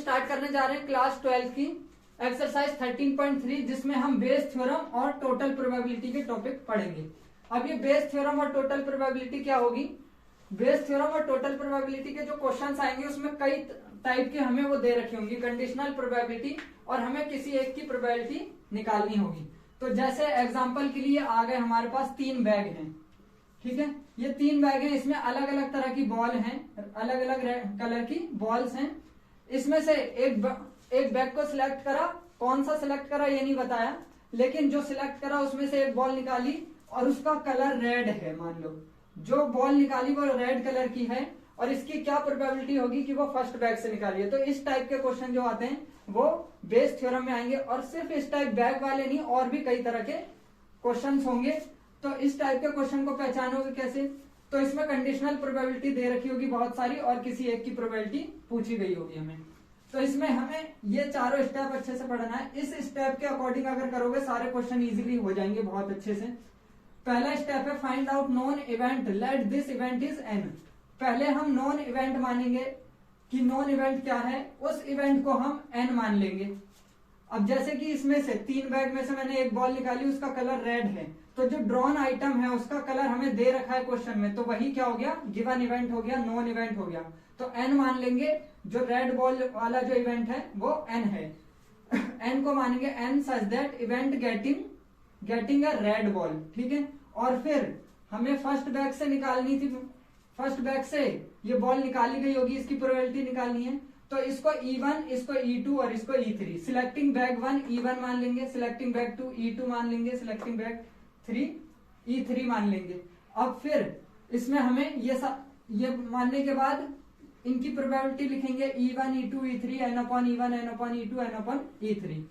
Start करने जा रहे हैं क्लास 12 की एक्सरसाइज 13.3 जिसमें हम बेस थ्योरम और टोटल प्रोबेबिलिटी के टॉपिक पढ़ेंगे। अब ये बेस थ्योरम और टोटल प्रोबेबिलिटी क्या होगी? बेस थ्योरम और टोटल प्रोबेबिलिटी के जो क्वेश्चंस आएंगे उसमें कई टाइप के हमें वो दे रखी होंगी, कंडीशनल प्रोबेबिलिटी, और हमें किसी एक की प्रोबेबिलिटी निकालनी होगी। तो जैसे एग्जांपल के लिए आ गए हमारे पास 3 बैग हैं, ठीक है। ये 3 बैग हैं, इसमें अलग अलग तरह की बॉल हैं, अलग अलग कलर की बॉल्स हैं। इसमें से एक बैग को सिलेक्ट करा, कौन सा सिलेक्ट करा ये नहीं बताया, लेकिन जो सिलेक्ट करा उसमें से एक बॉल निकाली और उसका कलर रेड है। मान लो जो बॉल निकाली वो रेड कलर की है और इसकी क्या प्रोबेबिलिटी होगी कि वो फर्स्ट बैग से निकाली है। तो इस टाइप के क्वेश्चन जो आते हैं वो बेस थ्योरम में आएंगे, और सिर्फ इस टाइप बैग वाले नहीं, और भी कई तरह के क्वेश्चन होंगे। तो इस टाइप के क्वेश्चन को पहचानोगे कैसे? तो इसमें कंडीशनल प्रोबेबिलिटी दे रखी होगी बहुत सारी, और किसी एक की प्रोबेबिलिटी पूछी गई होगी हमें। तो इसमें हमें ये चारों स्टेप अच्छे से पढ़ना है। इस स्टेप के अकॉर्डिंग अगर करोगे सारे क्वेश्चन इजीली हो जाएंगे बहुत अच्छे से। पहला स्टेप है find out non event, let this event is an. पहले हम नॉन इवेंट मानेंगे कि नॉन इवेंट क्या है, उस इवेंट को हम एन मान लेंगे। अब जैसे कि इसमें से 3 बैग में से मैंने एक बॉल निकाली, उसका कलर रेड है, तो जो ड्रॉन आइटम है उसका कलर हमें दे रखा है क्वेश्चन में, तो वही क्या हो गया? गिवन इवेंट हो गया, नॉन इवेंट हो गया। तो एन मान लेंगे, जो रेड बॉल वाला जो इवेंट है वो एन है। एन को मानेंगे N such that event getting a red ball, ठीक है। और फिर हमें फर्स्ट बैग से निकालनी थी, फर्स्ट बैग से ये बॉल निकाली गई होगी, इसकी प्रोबेबिलिटी निकालनी है। तो इसको E1, इसको E2 और इसको E3। सिलेक्टिंग बैग 1 E1 मान लेंगे, सिलेक्टिंग बैग 2 E2 मान लेंगे, सिलेक्टिंग बैग 3 E3 मान लेंगे। अब फिर इसमें हमें ये मानने के बाद इनकी प्रोबेबिलिटी लिखेंगे E1 E2 E3 n upon E1 n upon E2 n upon E3।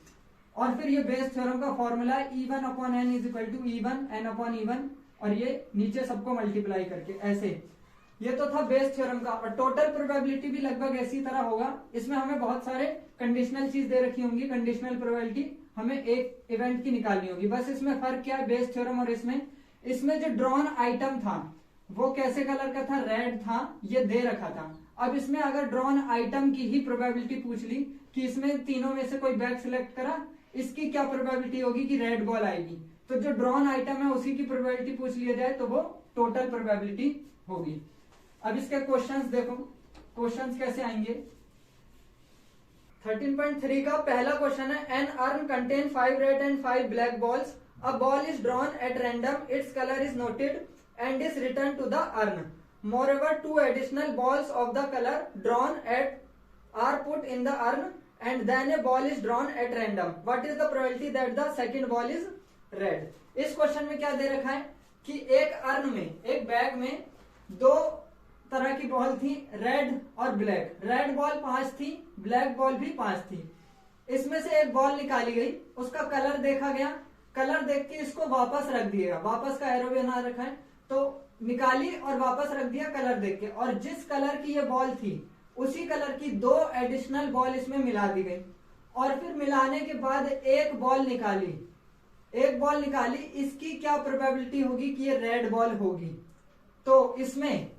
और फिर ये बेस थ्योरम का फॉर्मूला है E1 upon n is equal to E1 n upon E1, और ये नीचे सबको मल्टीप्लाई करके ऐसे। ये तो था बेस थ्योरम का। और टोटल प्रोबेबिलिटी भी लगभग इसी तरह होगा। इसमें हमें बहुत सारे कंडीशनल चीज दे रखी होंगी, कंडीशनल प्रोबेबिलिटी हमें एक इवेंट की निकालनी होगी। बस इसमें फर्क क्या है बेस थ्योरम और इसमें जो ड्रॉन आइटम था वो कैसे कलर का था? रेड था, ये दे रखा था। अब इसमें अगर ड्रॉन आइटम की ही प्रोबेबिलिटी पूछ ली कि इसमें तीनों में से कोई बैग सिलेक्ट करा, इसकी क्या प्रोबेबिलिटी होगी कि रेड बॉल आएगी, तो जो ड्रॉन आइटम है उसी की प्रोबेबिलिटी पूछ लिया जाए तो वो टोटल प्रोबेबिलिटी होगी। अब इसके क्वेश्चंस देखो, क्वेश्चंस कैसे आएंगे। 13.3 का पहला क्वेश्चन है an urn contain 5 red and 5 black balls, a ball is drawn at random, its colour is noted and is return to the urn. Moreover, 2 additional balls of the color drawn are put in the urn, and then a ball is drawn at random. What is the probability that the second ball is red? इस question में क्या दे रखा है कि एक earn में, एक bag में 2 तरह की बॉल थी, रेड और ब्लैक। रेड बॉल 5 थी, ब्लैक बॉल भी 5 थी। इसमें से एक बॉल निकाली गई, उसका कलर देखा गया, कलर देख के इसको वापस रख दिएगा, वापस का एरो बना रखा है, तो निकाली और वापस रख दिया कलर देख के। और जिस कलर की ये बॉल थी उसी कलर की 2 एडिशनल बॉल इसमें मिला दी गई, और फिर मिलाने के बाद एक बॉल निकाली, इसकी क्या प्रोबेबिलिटी होगी कि ये रेड बॉल होगी। तो इसमें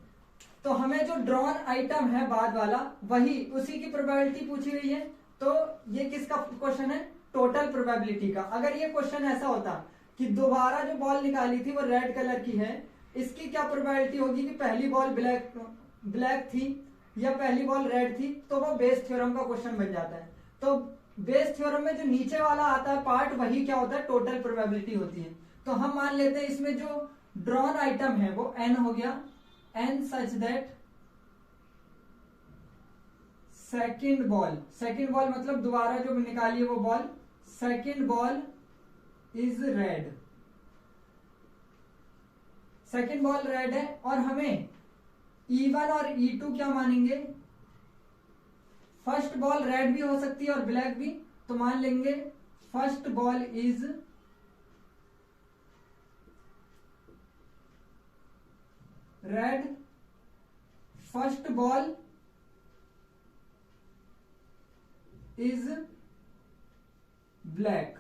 तो हमें जो ड्रॉन आइटम है बाद वाला वही, उसी की प्रोबेबिलिटी पूछी गई है। तो ये किसका क्वेश्चन है? टोटल प्रोबेबिलिटी का। अगर ये क्वेश्चन ऐसा होता कि दोबारा जो बॉल निकाली थी वो रेड कलर की है, इसकी क्या प्रोबेबिलिटी होगी कि पहली बॉल ब्लैक थी या पहली बॉल रेड थी, तो वो बेस थ्योरम का क्वेश्चन बन जाता है। तो बेस थ्योरम में जो नीचे वाला आता है पार्ट, वही क्या होता है? टोटल प्रोबेबिलिटी होती है। तो हम मान लेते हैं इसमें जो ड्रॉन आइटम है वो एन हो गया, N such that second ball मतलब दोबारा जो निकाली है वो ball, second ball is red, second ball red है। और हमें E1 और E2 क्या मानेंगे? फर्स्ट बॉल रेड भी हो सकती है और ब्लैक भी, तो मान लेंगे first ball is red, first ball is black.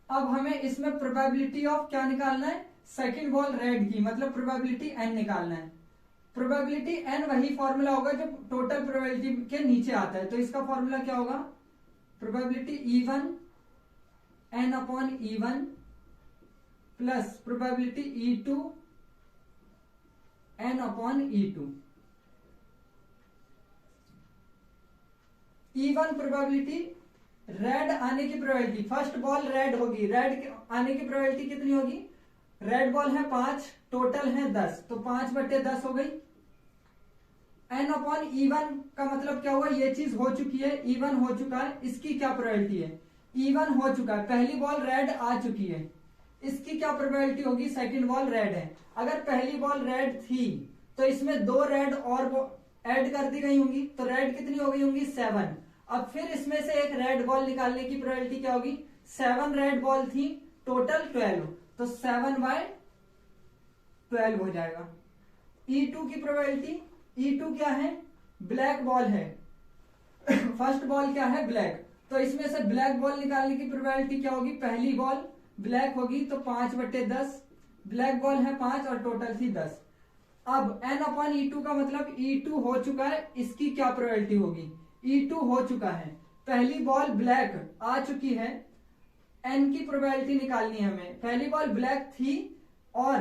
अब हमें इसमें प्रोबेबिलिटी ऑफ क्या निकालना है? सेकंड बॉल रेड की, मतलब प्रोबेबिलिटी n निकालना है। प्रोबेबिलिटी एन वही फॉर्मूला होगा जो टोटल प्रोबेबिलिटी के नीचे आता है, तो इसका फॉर्मूला क्या होगा, probability E1 N upon E1 plus probability E2 N upon E2। E1 probability red आने की प्रोबेबिलिटी, फर्स्ट बॉल रेड होगी, रेड आने की प्रोबेबिलिटी कितनी होगी, रेड बॉल है 5, टोटल है 10, तो 5/10 हो गई। एन अपॉन E1 का मतलब क्या हुआ, ये चीज हो चुकी है, E1 हो चुका है, इसकी क्या प्रोबेबिलिटी है, E1 हो चुका है, पहली बॉल रेड आ चुकी है, इसकी क्या प्रोबेबिलिटी होगी, सेकंड बॉल रेड है। अगर पहली बॉल रेड थी तो इसमें 2 रेड और ऐड कर दी गई होंगी, तो रेड कितनी हो गई होंगी, 7। अब फिर इसमें से एक रेड बॉल निकालने की प्रोबेबिलिटी क्या होगी, 7 रेड बॉल थी, टोटल 12, तो 7/12 हो जाएगा। E2 की प्रोबेबिलिटी, E2 क्या है, ब्लैक बॉल है, फर्स्ट बॉल क्या है, ब्लैक, तो इसमें से ब्लैक बॉल निकालने की प्रोबेबिलिटी क्या होगी, पहली बॉल ब्लैक होगी, तो 5/10, ब्लैक बॉल है 5 और टोटल थी 10। अब n अपॉन E2 का मतलब E2 हो चुका है, इसकी क्या प्रोबेबिलिटी होगी, E2 हो चुका है, पहली बॉल ब्लैक आ चुकी है, n की प्रोबेबिलिटी निकालनी है हमें, पहली बॉल ब्लैक थी और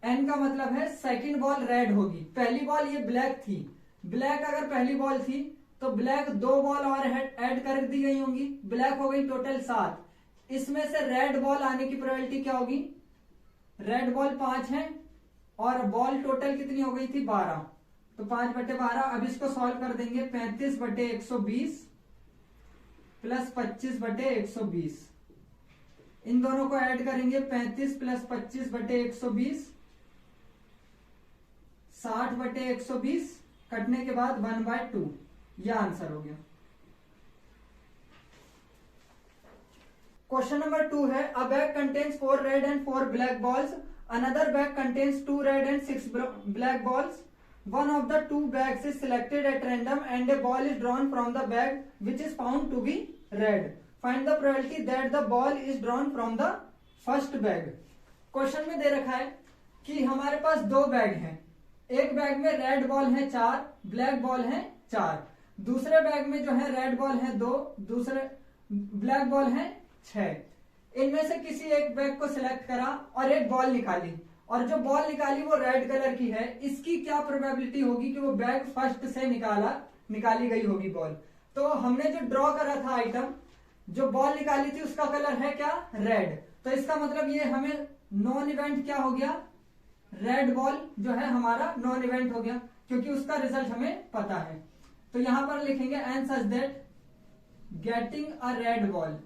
n का मतलब है सेकंड बॉल रेड होगी, पहली बॉल ये ब्लैक थी, ब्लैक अगर पहली बॉल थी तो ब्लैक 2 बॉल और ऐड कर दी गई होंगी, ब्लैक हो गई टोटल 7, इसमें से रेड बॉल आने की प्रोबेबिलिटी क्या होगी, रेड बॉल 5 है और बॉल टोटल कितनी हो गई थी 12, तो 5/12। अब इसको सॉल्व कर देंगे, 35/120 प्लस 25/120, इन दोनों को ऐड करेंगे, 35 प्लस 25/120 60/120, कटने के बाद 1/2, यह आंसर हो गया। क्वेश्चन नंबर 2 है, अ bag contains 4 red and 4 black balls, another bag contains 2 red and 6 black balls, one of the 2 bags is selected at random and a ball is drawn from the bag which is found to be red, find the probability that the ball is drawn from the first bag। Question में दे रखा है कि हमारे पास 2 bag हैं, एक bag में red ball है 4, ब्लैक बॉल है 4, दूसरे बैग में जो है रेड बॉल है 2, दूसरे ब्लैक बॉल है 6। इनमें से किसी एक बैग को सिलेक्ट करा और एक बॉल निकाली, और जो बॉल निकाली वो रेड कलर की है, इसकी क्या प्रोबेबिलिटी होगी कि वो बैग फर्स्ट से निकाली गई होगी बॉल। तो हमने जो ड्रॉ करा था आइटम, जो बॉल निकाली थी उसका कलर है क्या, रेड, तो इसका मतलब ये हमें नॉन इवेंट क्या हो गया, रेड बॉल जो है हमारा नॉन इवेंट हो गया, क्योंकि उसका रिजल्ट हमें पता है। तो यहां पर लिखेंगे and such that getting a red ball,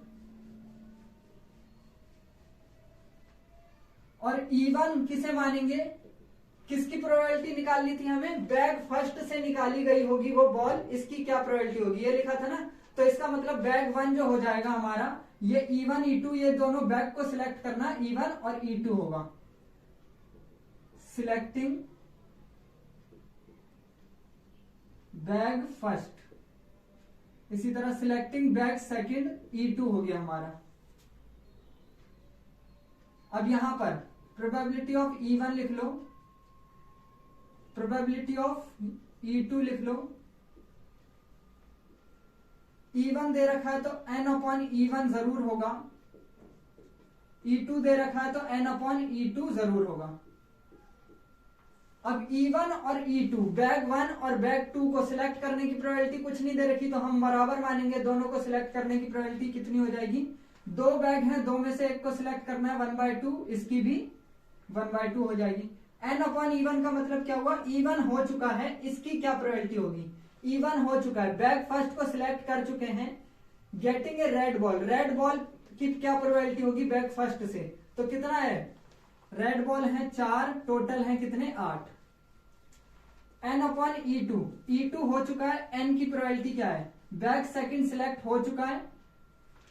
और E1 किसे मानेंगे, किसकी प्रोबेबिलिटी निकालनी थी हमें, बैग फर्स्ट से निकाली गई होगी वो बॉल, इसकी क्या प्रोबेबिलिटी होगी, ये लिखा था ना, तो इसका मतलब बैग 1 जो हो जाएगा हमारा, ये E1 E2 ये दोनों बैग को सिलेक्ट करना, E1 और E2 होगा, सिलेक्टिंग बैग फर्स्ट, इसी तरह सिलेक्टिंग बैग सेकंड E2 हो गया हमारा। अब यहां पर प्रोबेबिलिटी ऑफ E1 लिख लो, प्रोबेबिलिटी ऑफ E2 लिख लो, E1 दे रखा है तो n अपॉन E1 जरूर होगा, E2 दे रखा है तो n अपॉन E2 जरूर होगा। अब E1 और E2 बैग 1 और बैग 2 को सिलेक्ट करने की प्रोबेबिलिटी कुछ नहीं दे रखी, तो हम बराबर मानेंगे, दोनों को सिलेक्ट करने की प्रोबेबिलिटी कितनी हो जाएगी, 2 बैग हैं, 2 में से एक को सिलेक्ट करना है, 1/2, इसकी भी 1/2 हो जाएगी। n अपॉन E1 का मतलब क्या हुआ, E1 हो चुका है, इसकी क्या प्रोबेबिलिटी होगी, E1 हो चुका है, बैग फर्स्ट को सिलेक्ट कर चुके हैं, getting a red ball, red ball की क्या प्रोबेबिलिटी होगी बैग फर्स्ट से, तो कितना है, रेड बॉल है 4, टोटल है कितने 8, n अपॉन E2, E2 हो चुका है, n की प्रोबेबिलिटी क्या है, बैग सेकंड सिलेक्ट हो चुका है,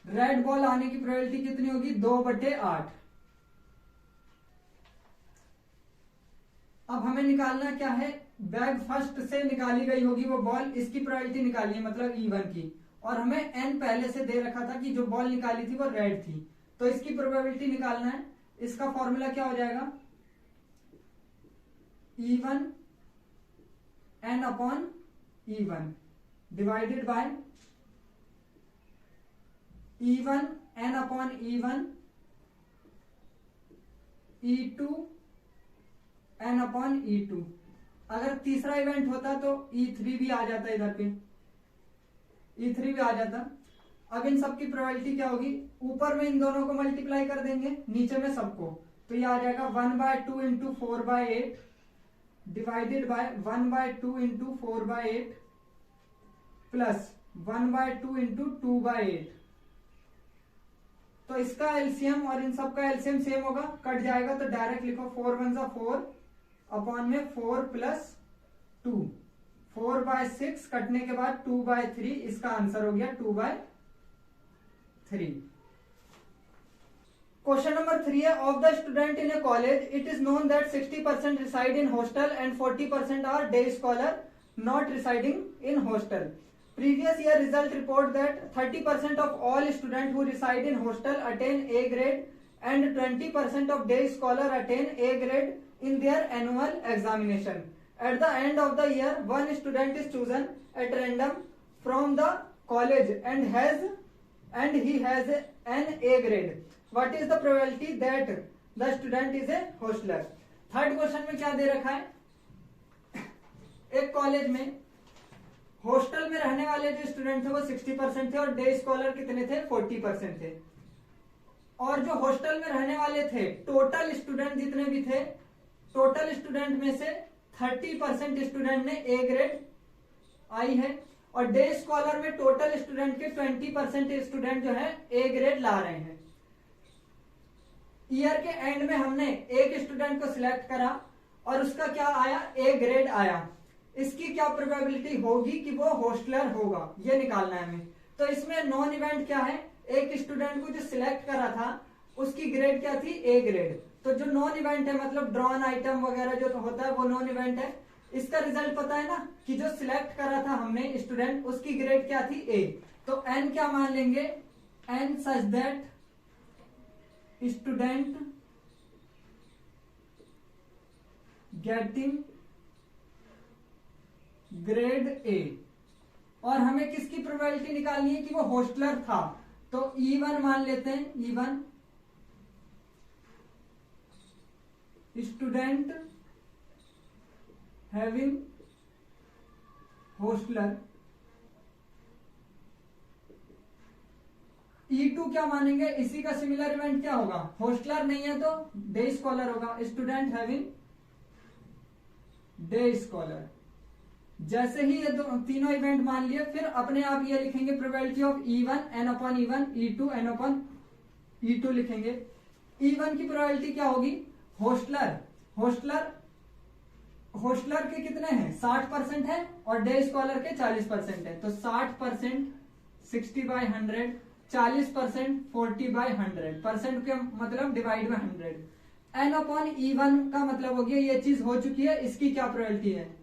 रेड बॉल आने की प्रोबेबिलिटी कितनी होगी, 2/8। अब हमें निकालना क्या है, बैग फर्स्ट से निकाली गई होगी वो बॉल, इसकी प्रोबेबिलिटी निकालनी है, मतलब E1 की, और हमें n पहले से दे रखा था कि जो बॉल निकाली थी वो रेड थी, तो इसकी प्रोबेबिलिटी निकालना है। इसका फॉर्मूला क्या हो जाएगा, E1 n upon E1 divided by E1 n upon E1 E2 n upon E2। अगर तीसरा इवेंट होता तो E3 भी आ जाता, इधर पे E3 भी आ जाता। अब इन सब की प्रोबेबिलिटी क्या होगी, ऊपर में इन दोनों को मल्टीप्लाई कर देंगे, नीचे में सबको, तो ये आ जाएगा 1/2 into 4/8 divided by 1/2 into 4/8 plus 1/2 into 2/8। तो इसका एलसीएम और इन सब का एलसीएम सेम होगा, कट जाएगा, तो डायरेक्ट लिखो 4 1 जा 4 अपॉन में 4 प्लस 2, 4/6 कटने के बाद 2/3, इसका आंसर हो गया 2/3। क्वेश्चन नंबर 3 है, of the student in a college it is known that 60% reside in hostel and 40% are day scholar not residing in hostel. Previous year result report that 30% of all students who reside in hostel attain A grade and 20% of day scholar attain A grade in their annual examination. At the end of the year, one student is chosen at random from the college and he has an A grade. What is the probability that the student is a hostler? Third question में क्या दे रखा है, एक college में hostel में रहने वाले जो स्टूडेंट थे वो 60% थे और डे स्कॉलर कितने थे, 40% थे। और जो हॉस्टल में रहने वाले थे टोटल स्टूडेंट जितने भी थे, टोटल स्टूडेंट में से 30% स्टूडेंट ने ए ग्रेड आई है और डे स्कॉलर में टोटल स्टूडेंट के 20% स्टूडेंट जो है ए ग्रेड ला रहे हैं। ईयर के एंड में हमने एक स्टूडेंट को सिलेक्ट करा और उसका क्या आया, ए ग्रेड आया। इसकी क्या प्रोबेबिलिटी होगी कि वो हॉस्टलर होगा, ये निकालना है हमें। तो इसमें नॉन इवेंट क्या है, एक स्टूडेंट को जो सिलेक्ट करा था उसकी ग्रेड क्या थी, ए ग्रेड। तो जो नॉन इवेंट है मतलब ड्रॉन आइटम वगैरह जो होता है वो नॉन इवेंट है। इसका रिजल्ट पता है ना कि जो सिलेक्ट करा था हमने स्टूडेंट उसकी ग्रेड क्या थी, ए। तो एन क्या मान लेंगे, N such that student getting grade A. और हमें किसकी प्रोबेबिलिटी निकालनी है कि वो हॉस्टलर था, तो E1 मान लेते हैं, E1 student having hosteller. E2 क्या मानेंगे, इसी का सिमिलर इवेंट क्या होगा, हॉस्टलर नहीं है तो डे स्कॉलर होगा, स्टूडेंट हैविंग डे स्कॉलर। जैसे ही ये तीनों इवेंट मान लिए, फिर अपने आप ये लिखेंगे probability of E1 n upon E1, E2 n upon E2 लिखेंगे। E1 की प्रोबेबिलिटी क्या होगी, हॉस्टलर के कितने हैं, 60% है और डे स्कॉलर के 40% है। तो 60% 60/100, 40% 40/100, परसेंट के मतलब divide by 100। n upon E1 का मतलब हो गया ये चीज हो चुकी है, इसकी क्या प्रोबेबिलिटी है,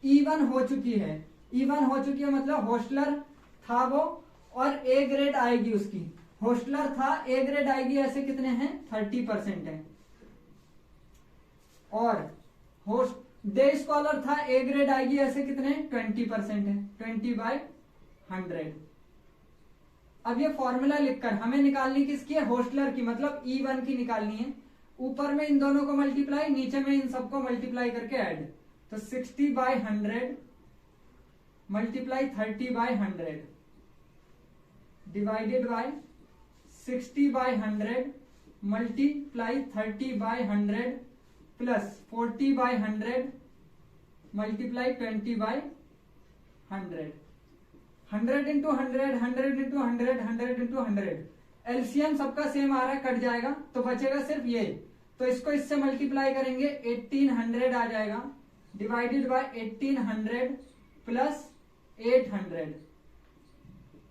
E1 हो चुकी है। E1 हो चुकी है मतलब हॉस्टलर था वो और ए ग्रेड आएगी उसकी, हॉस्टलर था ए ग्रेड आएगी, ऐसे कितने हैं 30% है। और डे स्कॉलर था ए ग्रेड आएगी, ऐसे कितने 20% है, 20/100। अब ये फॉर्मूला लिखकर हमें निकालनी किसकी है, हॉस्टलर की, मतलब E1 की निकालनी है। ऊपर में इन दोनों को मल्टीप्लाई, नीचे में इन सबको मल्टीप्लाई करके ऐड, तो 60/100 multiply 30/100 divided by 60/100 multiply 30/100 plus 40/100 multiply 20/100। 100 into 100, 100 into 100, 100 into 100। LCM सबका सेम आ रहा है, कट जाएगा तो बचेगा सिर्फ ये। तो इसको इससे मल्टीप्लाई करेंगे 1800 आ जाएगा divided by 1800 plus 800।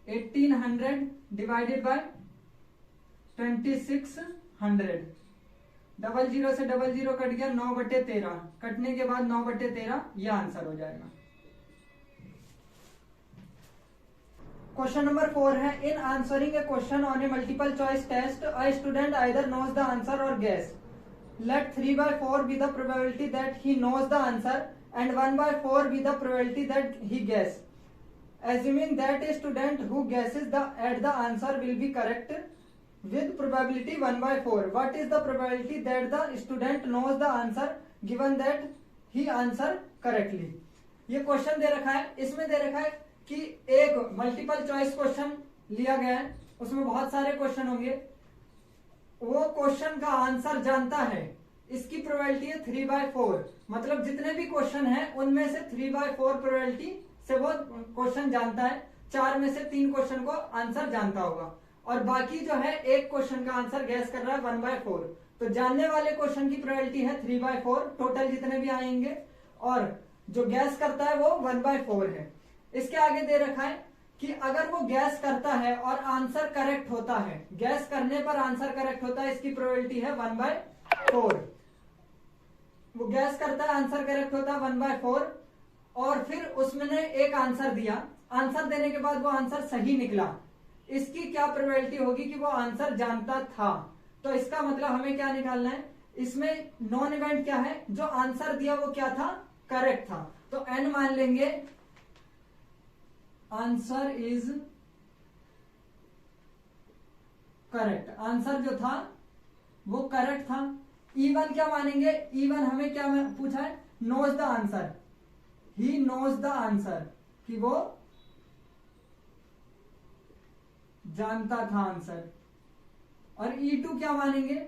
1800 divided by 2600। 00 से 00 कट गया, 9/13 कटने के बाद 9/13 यह आंसर हो जाएगा। क्वेश्चन नंबर 4 है, in answering a question on a multiple choice test a student either knows the answer or guess. Let 3/4 be the probability that he knows the answer and 1/4 be the probability that he guess. Assuming that a student who guesses at the answer will be correct with probability 1/4. What is the probability that the student knows the answer given that he answer correctly? ये question दे रखा है, इसमें दे रखा है कि एक multiple choice question लिया गया है, उसमें बहुत सारे क्वेश्चन होंगे, वो क्वेश्चन का आंसर जानता है, इसकी प्रोबेबिलिटी है 3/4। मतलब जितने भी क्वेश्चन है उनमें से 3/4 प्रोबेबिलिटी से वो क्वेश्चन जानता है, 4 में से 3 क्वेश्चन को आंसर जानता होगा, और बाकी जो है एक क्वेश्चन का आंसर गैस कर रहा है 1/4। तो जानने वाले क्वेश्चन की प्रोबेबिलिटी है 3/4 टोटल जितने भी आएंगे, और जो गैस करता है वो 1/4 है। इसके आगे दे रखा है कि अगर वो गैस करता है और आंसर करेक्ट होता है, गैस करने पर आंसर करेक्ट होता है, इसकी प्रोबेबिलिटी है 1/4। वो गैस करता है, आंसर करेक्ट होता है 1/4, और फिर उसने एक आंसर दिया, आंसर देने के बाद वो आंसर सही निकला, इसकी क्या प्रोबेबिलिटी होगी कि वो आंसर जानता था। तो इसका मतलब हमें क्या निकालना है, इसमें नॉन इवेंट क्या है, जो आंसर दिया वो क्या था, करेक्ट था। तो n मान लेंगे आंसर इज करेक्ट, आंसर जो था वो करेक्ट था। E1 क्या मानेंगे, E1 हमें क्या पूछा है, knows the answer, he knows the answer, कि वो जानता था आंसर। और E2 क्या मानेंगे,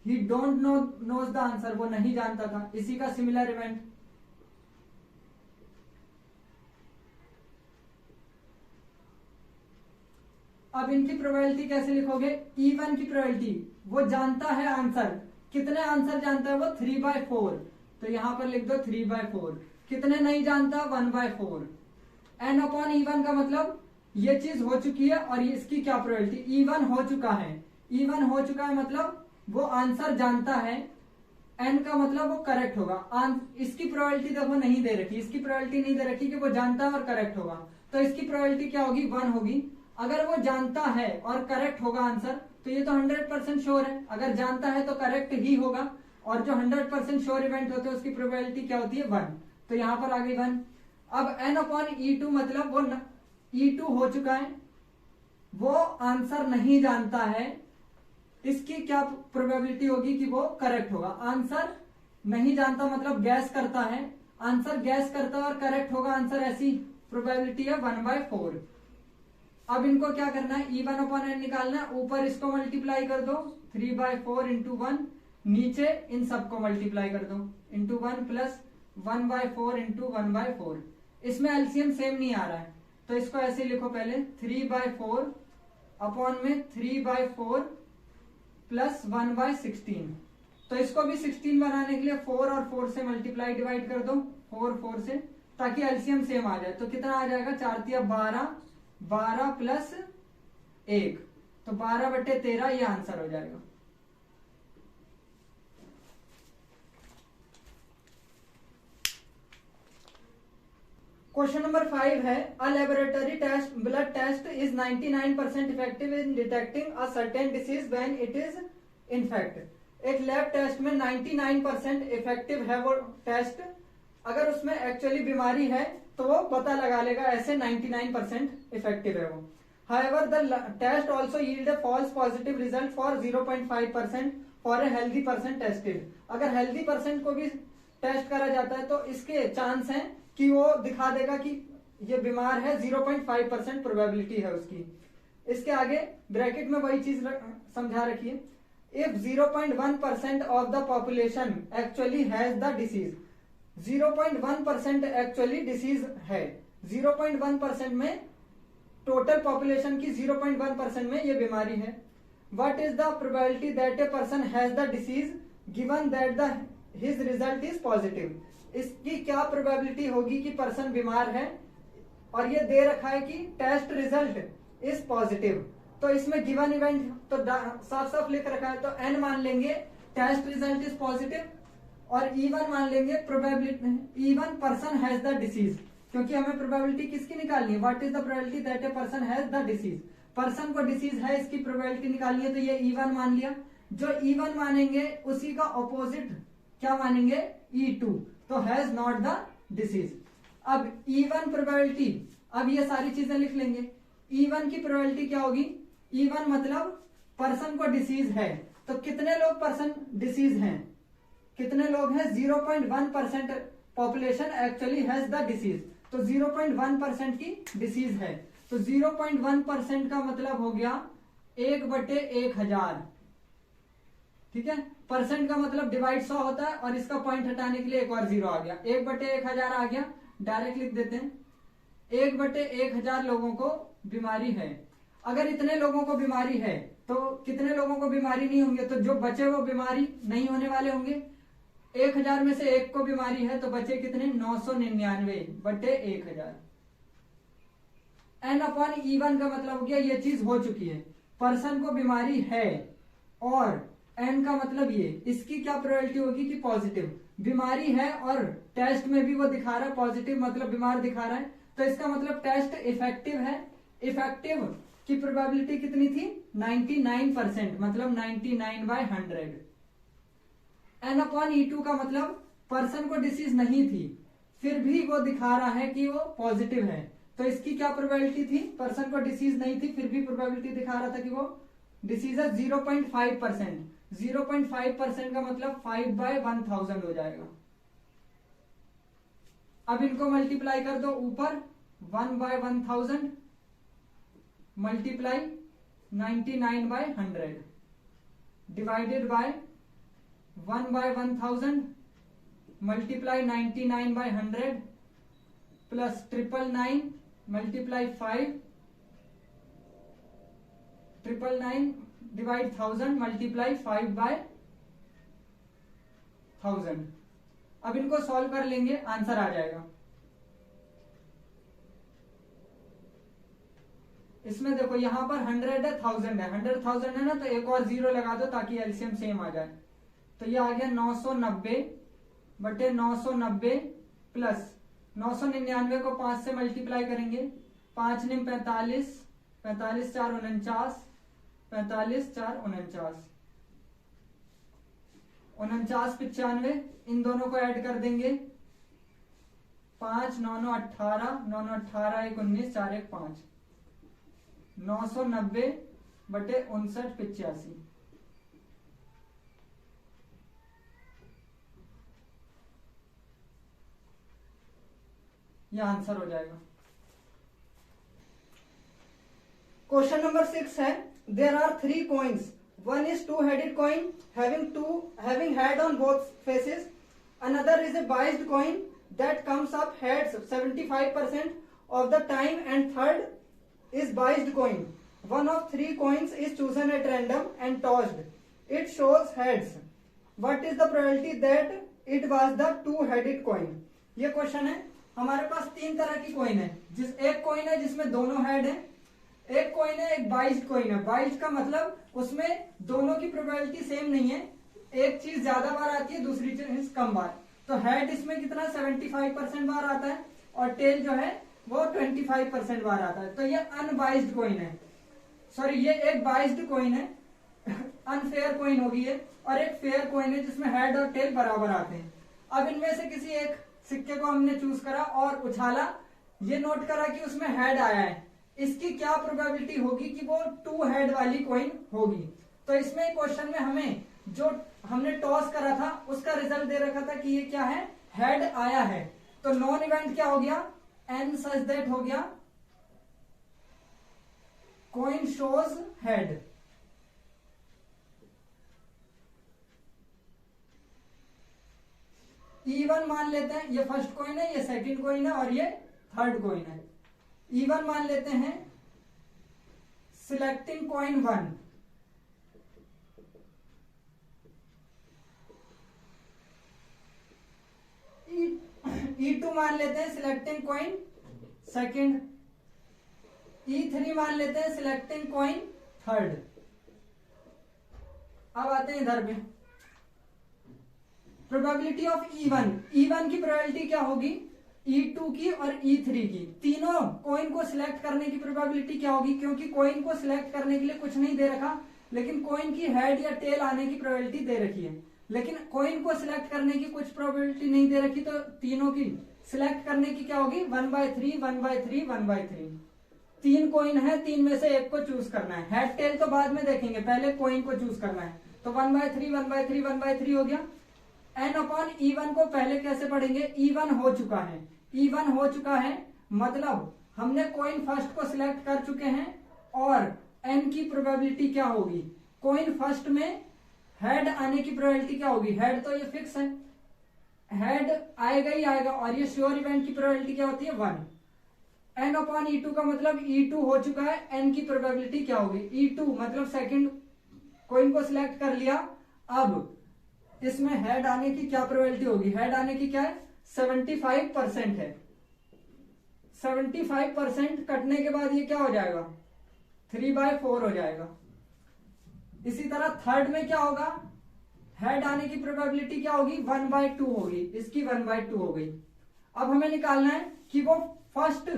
he don't knows the answer, वो नहीं जानता था। इसी का सिमिलर इवेंट। अब इनकी प्रोबेबिलिटी कैसे लिखोगे, E1 की प्रोबेबिलिटी, वो जानता है आंसर, कितने आंसर जानता है वो 3/4, तो यहां पर लिख दो 3/4। कितने नहीं जानता, 1/4। n अपॉन E1 का मतलब ये चीज हो चुकी है, और इसकी क्या प्रोबेबिलिटी, E1 हो चुका है, E1 हो चुका है मतलब वो आंसर जानता है, n का मतलब वो करेक्ट होगा। इसकी प्रोबेबिलिटी देखो नहीं दे रखी, इसकी प्रोबेबिलिटी नहीं दे रखी कि वो जानता है और करेक्ट होगा, तो इसकी प्रोबेबिलिटी क्या होगी, 1 होगी। अगर वो जानता है और करेक्ट होगा आंसर, तो ये तो 100% श्योर है, अगर जानता है तो करेक्ट ही होगा, और जो 100% श्योर इवेंट होते हैं उसकी प्रोबेबिलिटी क्या होती है, 1। तो यहां पर आ गई 1। अब n अपॉन E2 मतलब वो E2 हो चुका है, वो आंसर नहीं जानता है, इसकी क्या प्रोबेबिलिटी होगी कि वो करेक्ट होगा। आंसर नहीं जानता मतलब गैस करता है, आंसर गैस करता है और करेक्ट होगा आंसर, ऐसी प्रोबेबिलिटी है 1/4। अब इनको क्या करना है, E1 अपॉन n निकालना है, ऊपर इसको मल्टीप्लाई कर दो 3/4 इंटू 1, नीचे इन सबको मल्टीप्लाई कर दो इंटू 1 प्लस 1/4 इंटू 1/4। इसमें एलसीएम सेम नहीं आ रहा है, तो इसको ऐसे लिखो, पहले 3/4 अपॉन में 3/4 प्लस 1/16। तो इसको भी 16 बनाने के लिए 4 और 4 से मल्टीप्लाई डिवाइड कर दो, 4 से, ताकि एलसीएम सेम आ जाए। तो कितना आ जाएगा, 4 तिया 12, 12 प्लस 1, तो 12/13 ये आंसर हो जाएगा। क्वेश्चन नंबर 5 है, a laboratory test blood test is 99% effective in detecting a certain disease when it is infect. एक लैब टेस्ट में 99% इफेक्टिव है वो टेस्ट, अगर उसमें एक्चुअली बीमारी है तो वो पता लगा लेगा, ऐसे 99% इफेक्टिव है वो। However, the test also yield a false positive result for 0.5% for a healthy person tested। अगर हेल्दी पर्सन को भी टेस्ट करा जाता है तो इसके चांस हैं कि वो दिखा देगा कि ये बीमार है, 0.5% प्रोबेबिलिटी है उसकी। इसके आगे ब्रैकेट में वही चीज समझा रखिए, if 0.1% of the population actually has the disease, 0.1% actually disease है, 0.1% में टोटल पॉपुलेशन की 0.1% में ये बीमारी है। What is the probability that a person has the disease given that the his result is positive. इसकी क्या प्रोबेबिलिटी होगी कि पर्सन बीमार है और ये दे रखा है कि टेस्ट रिजल्ट इज पॉजिटिव। तो इसमें गिवन इवेंट तो साफ साफ लिख रखा है, तो n मान लेंगे टेस्ट रिजल्ट इज पॉजिटिव, और E1 मान लेंगे probability E1 person has the disease, क्योंकि हमें प्रोबेबिलिटी किसकी निकालनी है, what is the probability that a person has the disease, person को डिसीज है इसकी प्रोबेबिलिटी निकालनी है, तो ये E1 मान लिया। जो E1 मानेंगे उसी का ऑपोजिट क्या मानेंगे, E2। तो हैज नॉट द डिसीज। अब E1 प्रोबेबिलिटी, अब ये सारी चीजें लिख लेंगे। E1 की प्रोबेबिलिटी क्या होगी? E1 मतलब पर्सन को डिसीज है, तो कितने लोग पर्सन डिसीज हैं? कितने लोग हैं? 0.1% population actually has the disease, तो 0.1% की डिसीज है। तो 0.1% का मतलब हो गया 1/1000। ठीक है, परसेंट का मतलब डिवाइड 100 होता है, और इसका पॉइंट हटाने के लिए एक और जीरो आ गया, 1/1000 आ गया। डायरेक्ट लिख देते हैं, 1/1000 लोगों को बीमारी है। अगर इतने लोगों को बीमारी है तो कितने लोगों को बीमारी नहीं होंगे? तो जो बचे वो बीमारी नहीं होने वाले होंगे। 1000 में से एक को बीमारी है, तो बचे कितने? 999/1000। N/E1 का मतलब हो गया ये चीज हो चुकी है, पर्सन को बीमारी है, और N का मतलब ये, इसकी क्या प्रोबेबिलिटी होगी कि पॉजिटिव बीमारी है, और टेस्ट में भी वो दिखा रहा है पॉजिटिव, मतलब बीमार दिखा रहा है, तो इसका मतलब टेस्ट इफेक्टिव है। इफेक्टिव की प्रोबेबिलिटी कितनी थी? 99%, मतलब 99/100। N/E2 का मतलब पर्सन को डिसीज नहीं थी, फिर भी वो दिखा रहा है कि वो पॉजिटिव है, तो इसकी क्या प्रोबेबिलिटी थी? पर्सन को डिसीज नहीं थी, फिर भी प्रोबेबिलिटी दिखा रहा था कि वो डिसीज है, 0.5%। 0.5% का मतलब 5/1000 हो जाएगा। अब इनको मल्टीप्लाई कर दो, ऊपर 1/1000 multiply 99/100 divided by 1/1000 multiply 99/100 plus 999 multiply 5 999 divide 1000 multiply 5/1000। अब इनको सॉल्व कर लेंगे, आंसर आ जाएगा। इसमें देखो यहां पर 100 है, 1000 है, 100,000 है ना, तो एक और जीरो लगा दो ताकि एलसीएम सेम आ जाए। तो ये आ गया 990/990 प्लस 999 को 5 से मल्टीप्लाई करेंगे, 5 × 45, 45 × 4 = 49, 45 × 4 = 49, 49 95, इन दोनों को ऐड कर देंगे, 5 9 9 18, 9 9 18 1 19, 4 1 5, 990/59 यह आंसर हो जाएगा। क्वेश्चन नंबर 6 है, there are 3 coins. One is two-headed coin having head on both faces. Another is a biased coin that comes up heads 75% of the time, and third is biased coin. One of 3 coins is chosen at random and tossed. It shows heads. What is the probability that it was the two-headed coin? ये question है। हमारे पास 3 तरह की coin है, एक coin है जिसमें दोनों हेड है, एक कॉइन है, एक बाइज्ड कॉइन है। बाइज्ड का मतलब उसमें दोनों की प्रोबेबिलिटी सेम नहीं है, एक चीज ज्यादा बार आती है, दूसरी चीज कम बार। तो हेड इसमें कितना 75% बार आता है, और टेल जो है वो 25% बार आता है। तो ये अनबाइज्ड कॉइन है, सॉरी ये एक बाइज्ड कॉइन है, अनफेयर कॉइन होगी ये, और एक फेयर कॉइन है जिसमें हेड और टेल बराबर आते हैं। अब इनमें से किसी एक सिक्के को हमने चूज करा और उछाला, ये नोट करा कि उसमें हेड आया है, इसकी क्या प्रोबेबिलिटी होगी कि वो 2 हेड वाली कॉइन होगी। तो इसमें क्वेश्चन में हमें जो हमने टॉस करा था उसका रिजल्ट दे रखा था कि ये क्या है, हेड आया है। तो नॉन इवेंट क्या हो गया, एन सच दैट हो गया कॉइन शोज हेड। E1 मान लेते हैं, ये फर्स्ट कॉइन है, ये सेकंड कॉइन है, और ये थर्ड कॉइन है। E1 मान लेते हैं सिलेक्टिंग कॉइन 1, E2 मान लेते हैं सिलेक्टिंग कॉइन सेकंड, E3 मान लेते हैं सिलेक्टिंग कॉइन थर्ड। अब आते हैं इधर पे प्रोबेबिलिटी ऑफ E1। E1 की प्रोबेबिलिटी क्या होगी, E2 की और E3 की, तीनों कॉइन को सिलेक्ट करने की प्रोबेबिलिटी क्या होगी, क्योंकि कॉइन को सिलेक्ट करने के लिए कुछ नहीं दे रखा, लेकिन कॉइन की हेड या टेल आने की प्रोबेबिलिटी दे रखी है। लेकिन कोइन को सिलेक्ट करने की कुछ प्रोबेबिलिटी नहीं दे रखी, तो तीनों की सिलेक्ट करने की क्या होगी 1/3 1/3 1/3। 3 कोइन है, 3 में से एक को चूज करना है। हेड टेल तो बाद में देखेंगे, पहले कोइन को चूज करना है। तो 1/3 1/3 1/3 हो गया। n/e1 को पहले कैसे पढ़ेंगे, E1 हो चुका है, E1 हो चुका है मतलब हमने कोइन फर्स्ट को सिलेक्ट कर चुके हैं और n की प्रोबेबिलिटी क्या होगी, कोइन फर्स्ट में हेड आने की प्रोबेबिलिटी क्या होगी, हेड तो ये फिक्स है, हेड आएगा ही आएगा और ये श्योर इवेंट की प्रोबेबिलिटी क्या होती है 1। n/e2 का मतलब E2 हो चुका है, n की प्रोबेबिलिटी क्या होगी E2 मतलब सेकंड कोइन को सिलेक्ट कर लिया। अब इसमें हेड आने की क्या प्रोबेबिलिटी होगी, हेड आने की क्या है 75% है। 75% कटने के बाद ये क्या हो जाएगा 3/4 हो जाएगा। इसी तरह थर्ड में क्या होगा, हेड आने की प्रोबेबिलिटी क्या होगी 1/2 होगी, इसकी 1/2 हो गई। अब हमें निकालना है कि वो फर्स्ट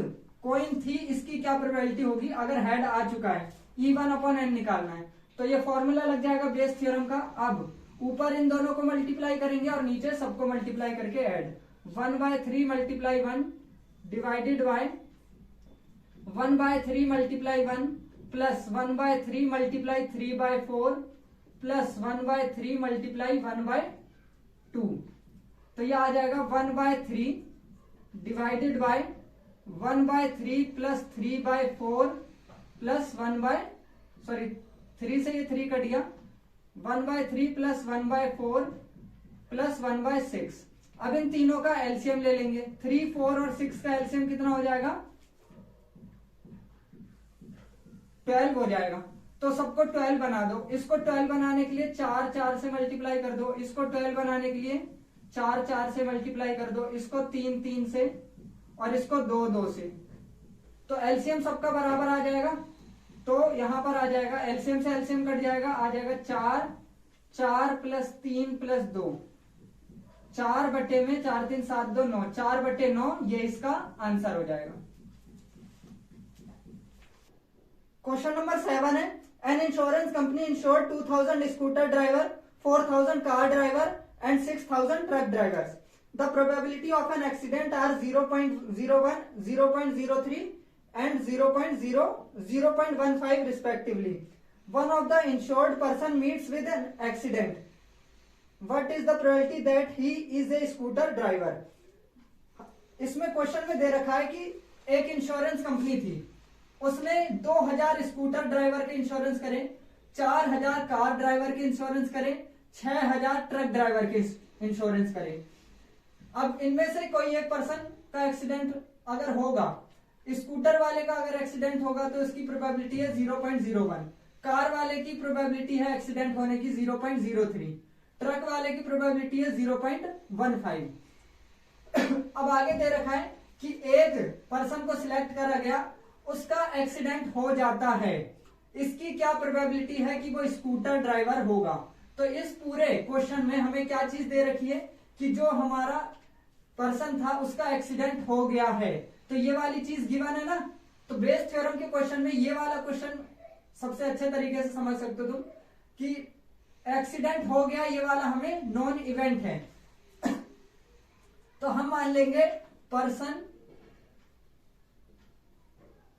कोइन थी, इसकी क्या प्रोबेबिलिटी होगी अगर हेड आ चुका है, E1/n निकालना है। तो ये फॉर्मूला लग जाएगा बेस थ्योरम का। अब ऊपर इन दोनों को मल्टीप्लाई करेंगे और नीचे सबको मल्टीप्लाई करके add, 1/3 × 1 divided by 1/3 × 1 plus 1/3 × 3/4 plus 1/3 × 1/2। तो ये आ जाएगा 1/3 डिवाइडेड बाय 1/3 प्लस 3/4 प्लस 3 से ये 3 कट गया, 1/3 प्लस 1/4 प्लस 1/6। अब इन तीनों का एलसीएम ले लेंगे, 3, 4 और 6 का एलसीएम कितना हो जाएगा 12 हो जाएगा। तो सबको 12 बना दो। इसको 12 बनाने के लिए 4 4 से मल्टीप्लाई कर दो, इसको 12 बनाने के लिए 4 4 से मल्टीप्लाई कर दो, इसको 3 3 से और इसको 2 2 से। तो एलसीएम सबका बराबर आ जाएगा। तो यहां पर आ जाएगा एलसीएम से एलसीएम कट जाएगा, आ जाएगा 4 4 प्लस 3 प्लस 2, 4 बटे में 4 3 7 2 9, 4/9 ये इसका आंसर हो जाएगा। क्वेश्चन नंबर 7 है, an insurance company insured 2000 scooter driver, 4000 car driver and 6000 truck drivers. The probability of an accident are 0.01, 0.03 and 0.15 respectively. One of the insured person meets with an accident. What is the probability that he is a scooter driver? इसमें question में दे रखा है कि एक insurance company थी, उसने 2000 scooter driver के इंश्योरेंस करे, 4000 कार ड्राइवर के इंश्योरेंस करे, 6000 ट्रक ड्राइवर के इंश्योरेंस करे। अब इनमें से कोई एक पर्सन का एक्सीडेंट अगर होगा, स्कूटर वाले का अगर एक्सीडेंट होगा तो इसकी प्रोबेबिलिटी है 0.01, कार वाले की प्रोबेबिलिटी है एक्सीडेंट होने की 0.03, ट्रक वाले की प्रोबेबिलिटी है 0.15। अब आगे दे रखा है कि एक पर्सन को सिलेक्ट करा गया, उसका एक्सीडेंट हो जाता है, इसकी क्या प्रोबेबिलिटी है कि वो स्कूटर ड्राइवर होगा। तो इस पूरे क्वेश्चन में हमें क्या चीज दे रखी है कि जो हमारा पर्सन था उसका एक्सीडेंट हो गया है, तो ये वाली चीज गिवन है ना। तो बेस थ्योरम के क्वेश्चन में ये वाला क्वेश्चन सबसे अच्छे तरीके से समझ सकते हो तुम कि एक्सीडेंट हो गया, ये वाला हमें नॉन इवेंट है। तो हम मान लेंगे person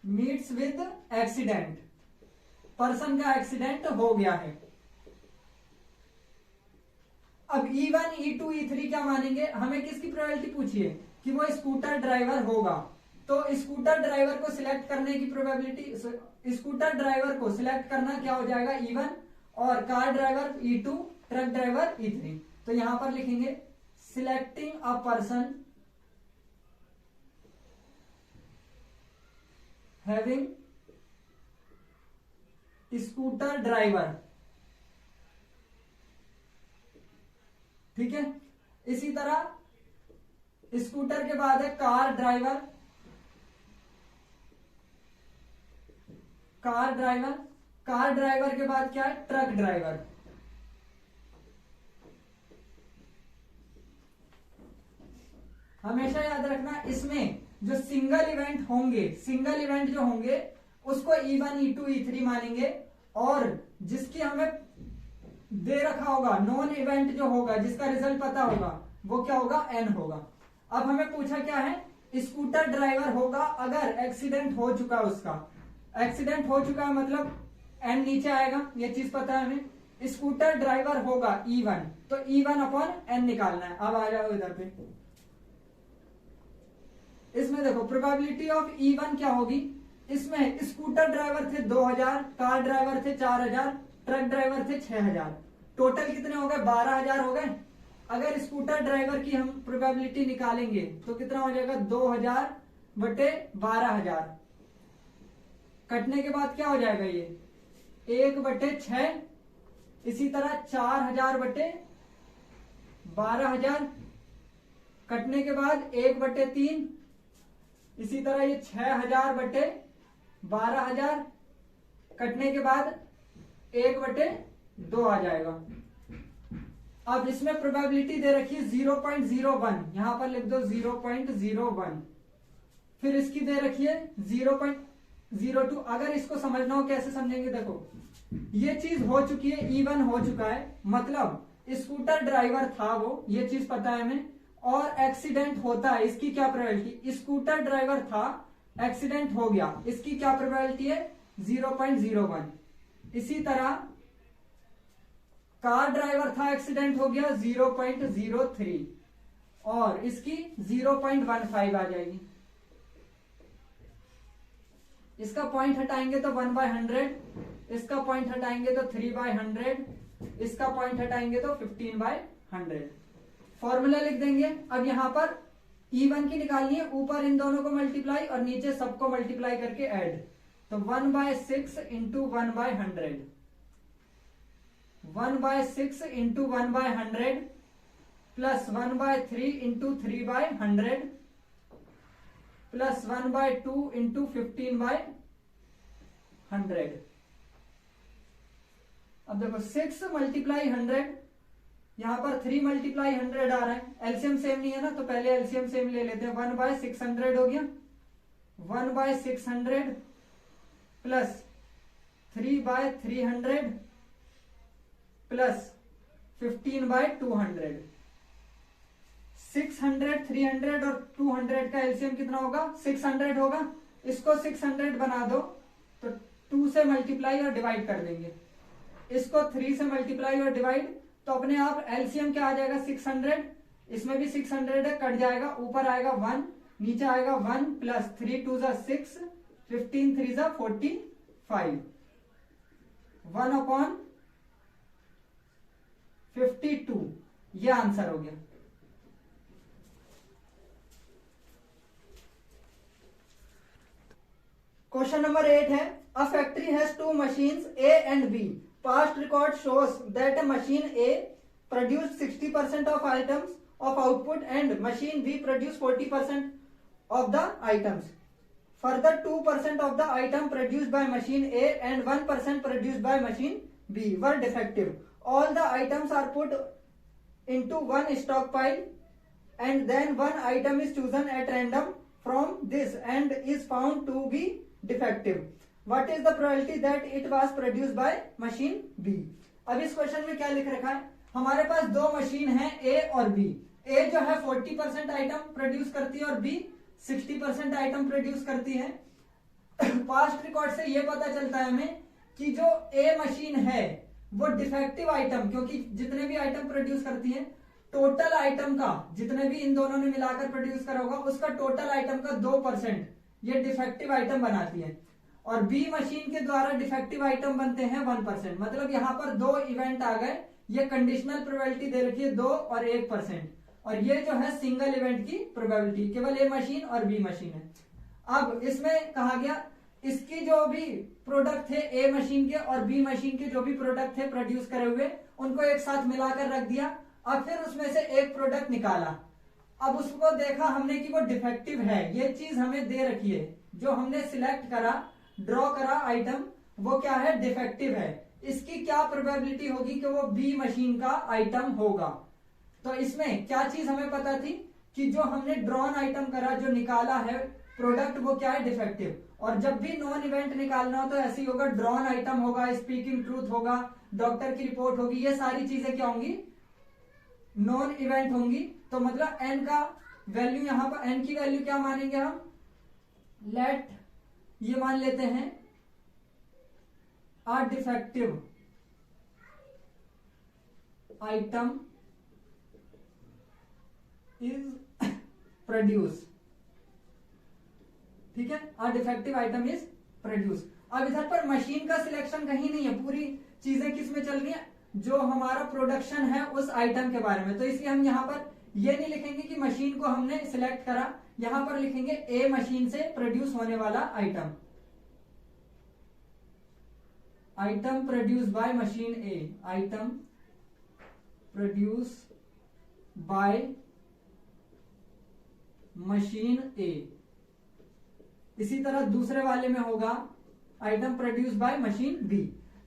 meets with accident, person का एक्सीडेंट हो गया है। अब E1 E2 E3 क्या मानेंगे, हमें किसकी प्रोबेबिलिटी पूछिए कि वो स्कूटर ड्राइवर होगा। तो स्कूटर ड्राइवर को सिलेक्ट करने की प्रोबेबिलिटी, स्कूटर ड्राइवर को सिलेक्ट करना क्या हो जाएगा E1 और car driver E2, truck driver E3। तो यहां पर लिखेंगे selecting a person having scooter driver, ठीक है। इसी तरह स्कूटर के बाद है car driver, car driver, car driver के बाद क्या है ट्रक ड्राइवर। हमेशा याद रखना इसमें जो सिंगल इवेंट होंगे, सिंगल इवेंट जो होंगे उसको E1 E2 E3 मानेंगे, और जिसकी हमें दे रखा होगा, नॉन इवेंट जो होगा जिसका रिजल्ट पता होगा वो क्या होगा, एन होगा। अब हमें पूछा क्या है, स्कूटर ड्राइवर होगा अगर एक्सीडेंट हो चुका है, उसका एक्सीडेंट हो चुका है मतलब एन नीचे आएगा, ये चीज पता है हमें। स्कूटर ड्राइवर होगा E1, तो E1 अपॉन एन निकालना है। अब आ जाओ इधर पे, इसमें देखो प्रोबेबिलिटी ऑफ E1 क्या होगी, इसमें स्कूटर ड्राइवर थे 2000, कार ड्राइवर थे 4000, ट्रक ड्राइवर थे 6000, टोटल कितने हो गए, 12000 हो गए। अगर स्कूटर ड्राइवर की हम प्रोबेबिलिटी निकालेंगे तो कितना हो जाएगा, 2000 बटे 12000, कटने के बाद क्या हो जाएगा, ये 1 बटे 6, इसी तरह 4000 बटे 12000, कटने के बाद 1 बटे 3, इसी तरह ये 6000 बटे 12000, कटने के बाद 1 बटे 2 आ जाएगा। अब इसमें प्रोबेबिलिटी दे रखी है 0.01, यहां पर लिख दो 0.01, फिर इसकी दे रखी है 0.02। अगर इसको समझना हो कैसे समझेंगे, देखो ये चीज हो चुकी है, E1 हो चुका है, मतलब स्कूटर ड्राइवर था वो, ये चीज पता है हमें, और एक्सीडेंट होता है, इसकी क्या प्रोबेबिलिटी, स्कूटर ड्राइवर था एक्सीडेंट हो गया, इसकी क्या प्रोबेबिलिटी है, 0.01। इसी तरह कार ड्राइवर था एक्सीडेंट हो गया, 0.03, और इसकी 0.15 आ जाएगी। इसका पॉइंट हटाएंगे तो 1/100, इसका पॉइंट हटाएंगे तो 3/100, इसका पॉइंट हटाएंगे तो 15/100। फॉर्मूला लिख देंगे। अब यहां पर E1 की निकालनी है, ऊपर इन दोनों को मल्टीप्लाई और नीचे सबको मल्टीप्लाई करके ऐड, तो 1/6 into 1/100, 1/6 into 1/100 plus 1/3 into 3/100 plus 1/2 into 15/100। अब देखो 6 मल्टीप्लाई 100, यहां पर 3 मल्टीप्लाई 100 आ रहा है, एलसीएम सेम नहीं है ना, तो पहले एलसीएम सेम ले लेते हैं। 1/600 हो गया, 1/600 प्लस 3/300 प्लस 15/200। 600, 300 और 200 का एलसीएम कितना होगा, 600 होगा। इसको 600 बना दो तो 2 से मल्टीप्लाई और डिवाइड कर देंगे, इसको 3 से मल्टीप्लाई और डिवाइड, तो अपने आप एलसीएम क्या आ जाएगा, 600, इसमें भी 600 है, कट जाएगा, ऊपर आएगा 1, नीचे आएगा 1 प्लस 3 2 6, 15 3 45, 1/52, ये आंसर हो गया। क्वेश्चन नंबर 8 है, a factory has 2 machines A and B. Past record shows that machine A produced 60% of items of output and machine B produced 40% of the items. Further, 2% of the item produced by machine A and 1% produced by machine B were defective. All the items are put into one stockpile and then one item is chosen at random from this and is found to be defective. What is the probability that it was produced by machine B? अब इस question में क्या लिख रखा है, हमारे पास 2 machine है A और B। A जो है 40% आइटम प्रोड्यूस करती है और B 60% आइटम प्रोड्यूस करती है। पास्ट रिकॉर्ड से ये पता चलता है हमें कि जो A मशीन है वो डिफेक्टिव आइटम, क्योंकि जितने भी आइटम प्रोड्यूस करती है, टोटल आइटम का जितने भी इन दोनों ने मिलाकर प्रोड्यूस करा होगा उसका टोटल आइटम का 2% ये डिफेक्टिव आइटम बनाती है, और बी मशीन के द्वारा डिफेक्टिव आइटम बनते हैं 1%। मतलब यहां पर 2 इवेंट आ गए, ये कंडीशनल प्रोबेबिलिटी दे रखी है 2 और 1%, और ये जो है सिंगल इवेंट की प्रोबेबिलिटी केवल ए मशीन और बी मशीन है। अब इसमें कहा गया इसकी जो भी प्रोडक्ट थे ए मशीन के और बी मशीन के जो भी प्रोडक्ट थे प्रोड्यूस करे हुए, उनको एक साथ मिलाकर रख दिया। अब फिर उसमें से एक प्रोडक्ट निकाला, अब उसको देखा हमने कि वो डिफेक्टिव है, ये चीज हमें दे रखी है, जो हमने सिलेक्ट करा ड्रॉ करा आइटम वो क्या है, डिफेक्टिव है। इसकी क्या प्रोबेबिलिटी होगी कि वो बी मशीन का आइटम होगा। तो इसमें क्या चीज हमें पता थी कि जो हमने ड्रॉन आइटम करा, जो निकाला है प्रोडक्ट वो क्या है, डिफेक्टिव। और जब भी नॉन इवेंट निकालना हो तो ऐसे ही होगा, ड्रॉन आइटम होगा, स्पीकिंग ट्रूथ होगा, डॉक्टर की रिपोर्ट होगी, ये सारी चीजें क्या होंगी, नॉन इवेंट होंगी। तो मतलब एन का वैल्यू, यहां पर एन की वैल्यू क्या मानेंगे हम, लेट ये मान लेते हैं आ डिफेक्टिव आइटम इज प्रोड्यूस, ठीक है, आ डिफेक्टिव आइटम इज प्रोड्यूस। अब इधर पर मशीन का सिलेक्शन कहीं नहीं है, पूरी चीजें किस में चल रही है, जो हमारा प्रोडक्शन है उस आइटम के बारे में। तो इसलिए हम यहां पर ये नहीं लिखेंगे कि मशीन को हमने सिलेक्ट करा, यहां पर लिखेंगे ए मशीन से प्रोड्यूस होने वाला item, item produce by machine A, item produce by machine A. इसी तरह दूसरे वाले में होगा item produce by machine B.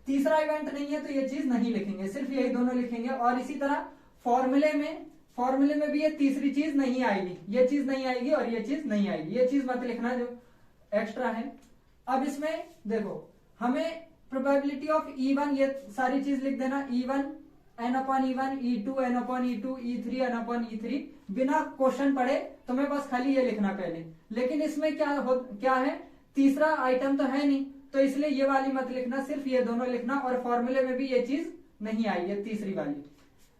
तीसरा इवेंट नहीं है तो ये चीज नहीं लिखेंगे, सिर्फ यही दोनों लिखेंगे। और इसी तरह फॉर्मूले में भी ये तीसरी चीज नहीं आएगी, ये चीज नहीं आएगी और ये चीज नहीं आएगी, ये चीज मत लिखना जो एक्स्ट्रा है। अब इसमें देखो, हमें प्रोबेबिलिटी ऑफ E1 ये सारी चीज लिख देना, E1 n/E1, E2 n/E2, E3 n/E3, बिना क्वेश्चन पढ़े तुम्हें बस खाली ये लिखना पहले। लेकिन इसमें क्या है, तीसरा आइटम तो है नहीं, तो इसलिए ये वाली मत लिखना, सिर्फ ये दोनों लिखना। और फॉर्मूले में भी ये चीज नहीं आई है, तीसरी वाली।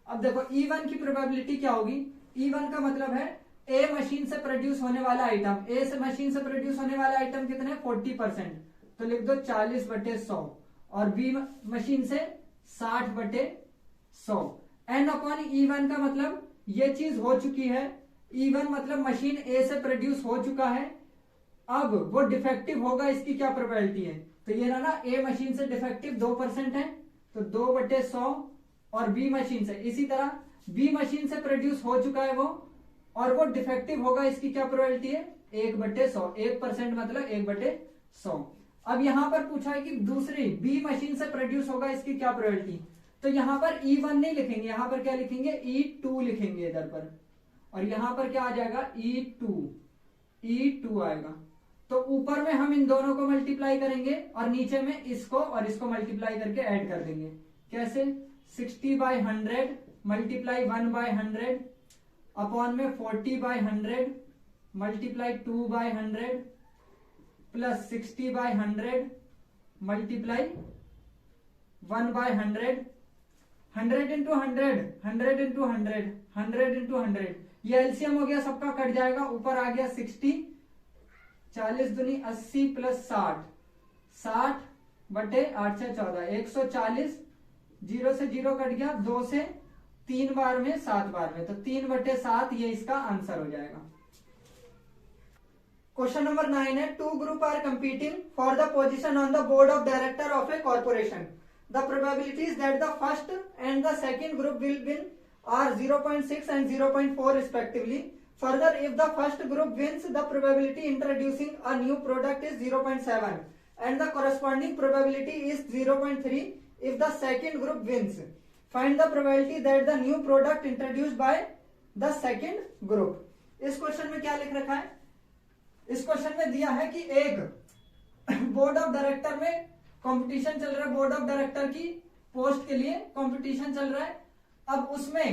अब देखो E1 की प्रोबेबिलिटी क्या होगी, E1 का मतलब है ए मशीन से प्रोड्यूस होने वाला आइटम, ए से मशीन से प्रोड्यूस होने वाला आइटम कितने, 40%, तो लिख दो 40/100, और बी मशीन से 60/100। n/E1 का मतलब ये चीज हो चुकी है, E1 मतलब मशीन ए से प्रोड्यूस हो चुका है, अब वो डिफेक्टिव होगा, इसकी क्या प्रोबेबिलिटी है, तो ये ना ए मशीन से डिफेक्टिव 2% है, तो 2/100, और बी मशीन से इसी तरह बी मशीन से प्रोड्यूस हो चुका है वो, और वो डिफेक्टिव होगा, इसकी क्या प्रोबेबिलिटी है, 1/100, 1% मतलब 1/100। अब यहां पर पूछा है कि दूसरी बी मशीन से प्रोड्यूस होगा, इसकी क्या प्रोबेबिलिटी, तो यहां पर E1 नहीं लिखेंगे, यहां पर क्या लिखेंगे, E2 लिखेंगे इधर पर, और यहां पर क्या आ जाएगा, E2 आएगा। तो ऊपर में हम इन दोनों को मल्टीप्लाई करेंगे और नीचे में इसको और इसको मल्टीप्लाई करके ऐड कर देंगे। कैसे, 60/100 मल्टीप्लाई 1/100 अपॉन में 40/100 multiply 2/100 plus 60/100 multiply 1/100, 100 into 100, 100 into 100, 100 into 100, ये एलसीएम हो गया, सबका कट जाएगा, ऊपर आ गया 60, 40 दूनी 80 प्लस 60, 60/8 से 14, 140, 0 से 0 कट गया, 2 से 3 बार में 7 बार में, तो 3/7 ये इसका आंसर हो जाएगा। क्वेश्चन नंबर 9 है, 2 group are competing for the position on the board of director of a corporation. The probabilities that the first and the second group will win are 0.6 and 0.4 respectively. Further, if the first group wins, the probability introducing a new product is 0.7 and the corresponding probability is 0.3 if the second group wins. Find the probability that the new product introduced by the second group. इस question में क्या लिख रखा है, इस question में दिया है कि एक बोर्ड ऑफ डायरेक्टर में कंपटीशन चल रहा है, बोर्ड ऑफ डायरेक्टर की पोस्ट के लिए कंपटीशन चल रहा है। अब उसमें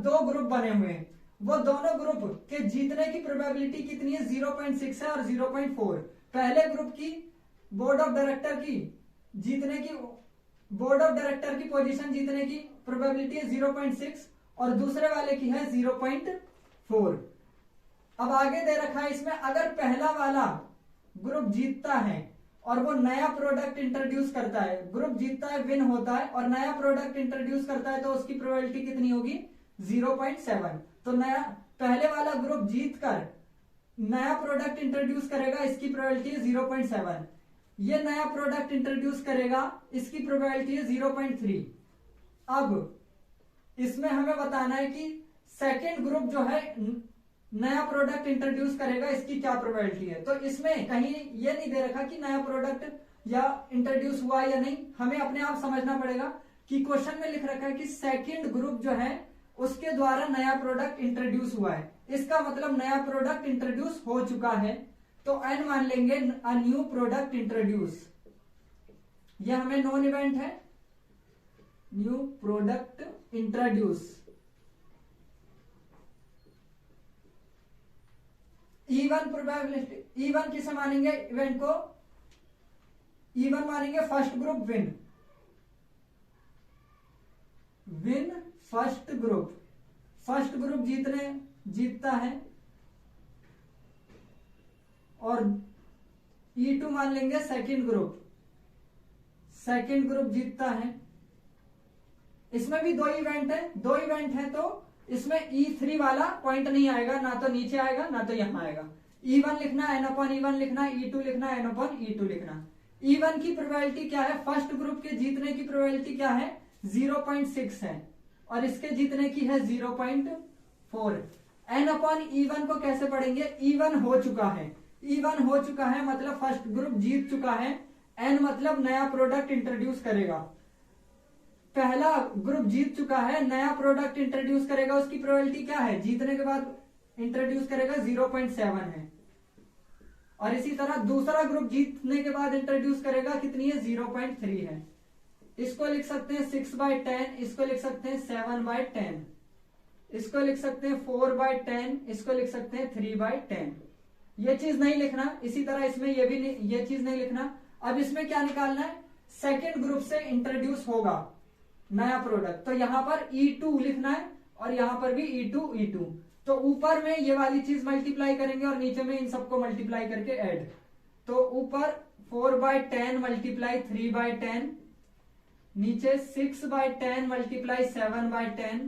2 ग्रुप बने हुए हैं, वो दोनों ग्रुप के जीतने की प्रोबेबिलिटी कितनी है, 0.6 है और 0.4। पहले ग्रुप की बोर्ड ऑफ डायरेक्टर की जीतने की, बोर्ड ऑफ डायरेक्टर की पोजीशन जीतने की प्रोबेबिलिटी है 0.6 और दूसरे वाले की है 0.4। अब आगे दे रखा है इसमें, अगर पहला वाला ग्रुप जीतता है और वो नया प्रोडक्ट इंट्रोड्यूस करता है, ग्रुप जीतता है, विन होता है और नया प्रोडक्ट इंट्रोड्यूस करता है, तो उसकी प्रोबेबिलिटी कितनी होगी, 0.7। तो नया पहले वाला ग्रुप जीत कर नया प्रोडक्ट इंट्रोड्यूस करेगा, इसकी प्रोबेबिलिटी है 0.7। ये नया प्रोडक्ट इंट्रोड्यूस करेगा, इसकी प्रोबेबिलिटी है 0.3। अब इसमें हमें बताना है कि सेकेंड ग्रुप जो है नया प्रोडक्ट इंट्रोड्यूस करेगा, इसकी क्या प्रोबेबिलिटी है। तो इसमें कहीं ये नहीं दे रखा कि नया प्रोडक्ट या इंट्रोड्यूस हुआ या नहीं, हमें अपने आप समझना पड़ेगा कि क्वेश्चन में लिख रखा है कि सेकंड ग्रुप जो है उसके द्वारा नया प्रोडक्ट इंट्रोड्यूस हुआ है, इसका मतलब नया प्रोडक्ट इंट्रोड्यूस हो चुका है। तो n मान लेंगे अ न्यू प्रोडक्ट इंट्रोड्यूस, ये हमें नॉन इवेंट है, new product introduce. E1 probability, E1 किसे मानेंगे इवेंट को, E1 मानेंगे first group win, win first group, first group जीतता है। और E2 मान लेंगे सेकंड ग्रुप, सेकंड ग्रुप जीतता है। इसमें भी दो इवेंट है तो इसमें E3 वाला पॉइंट नहीं आएगा, ना तो नीचे आएगा ना तो यहां आएगा। E1 लिखना n/E1 लिखना, E2 लिखना n/E2 लिखना। E1 की प्रोबेबिलिटी क्या है, फर्स्ट ग्रुप के जीतने की प्रोबेबिलिटी क्या है 0.6 है, और इसके जीतने की है 0.4। n/E1 को कैसे पढ़ेंगे, E1 हो चुका है, E1 हो चुका है मतलब फर्स्ट ग्रुप जीत चुका है, n मतलब नया प्रोडक्ट इंट्रोड्यूस करेगा, पहला ग्रुप जीत चुका है, नया प्रोडक्ट इंट्रोड्यूस करेगा, उसकी प्रोबेबिलिटी क्या है, जीतने के बाद इंट्रोड्यूस करेगा 0.7 है। और इसी तरह दूसरा ग्रुप जीतने के बाद इंट्रोड्यूस करेगा, कितनी है 0.3 है। इसको लिख सकते हैं 6/10, इसको लिख सकते हैं 7/10, इसको लिख सकते हैं 4/10, इसको लिख सकते हैं 3/10। ये चीज नहीं लिखना, इसी तरह इसमें ये भी ये चीज नहीं लिखना। अब इसमें क्या निकालना है, सेकेंड ग्रुप से इंट्रोड्यूस होगा नया प्रोडक्ट, तो यहां पर E2 लिखना है और यहां पर भी E2। तो ऊपर में ये वाली चीज मल्टीप्लाई करेंगे और नीचे में इन सबको मल्टीप्लाई करके ऐड। तो ऊपर 4/10 मल्टीप्लाई 3/10, नीचे 6/10 मल्टीप्लाई 7/10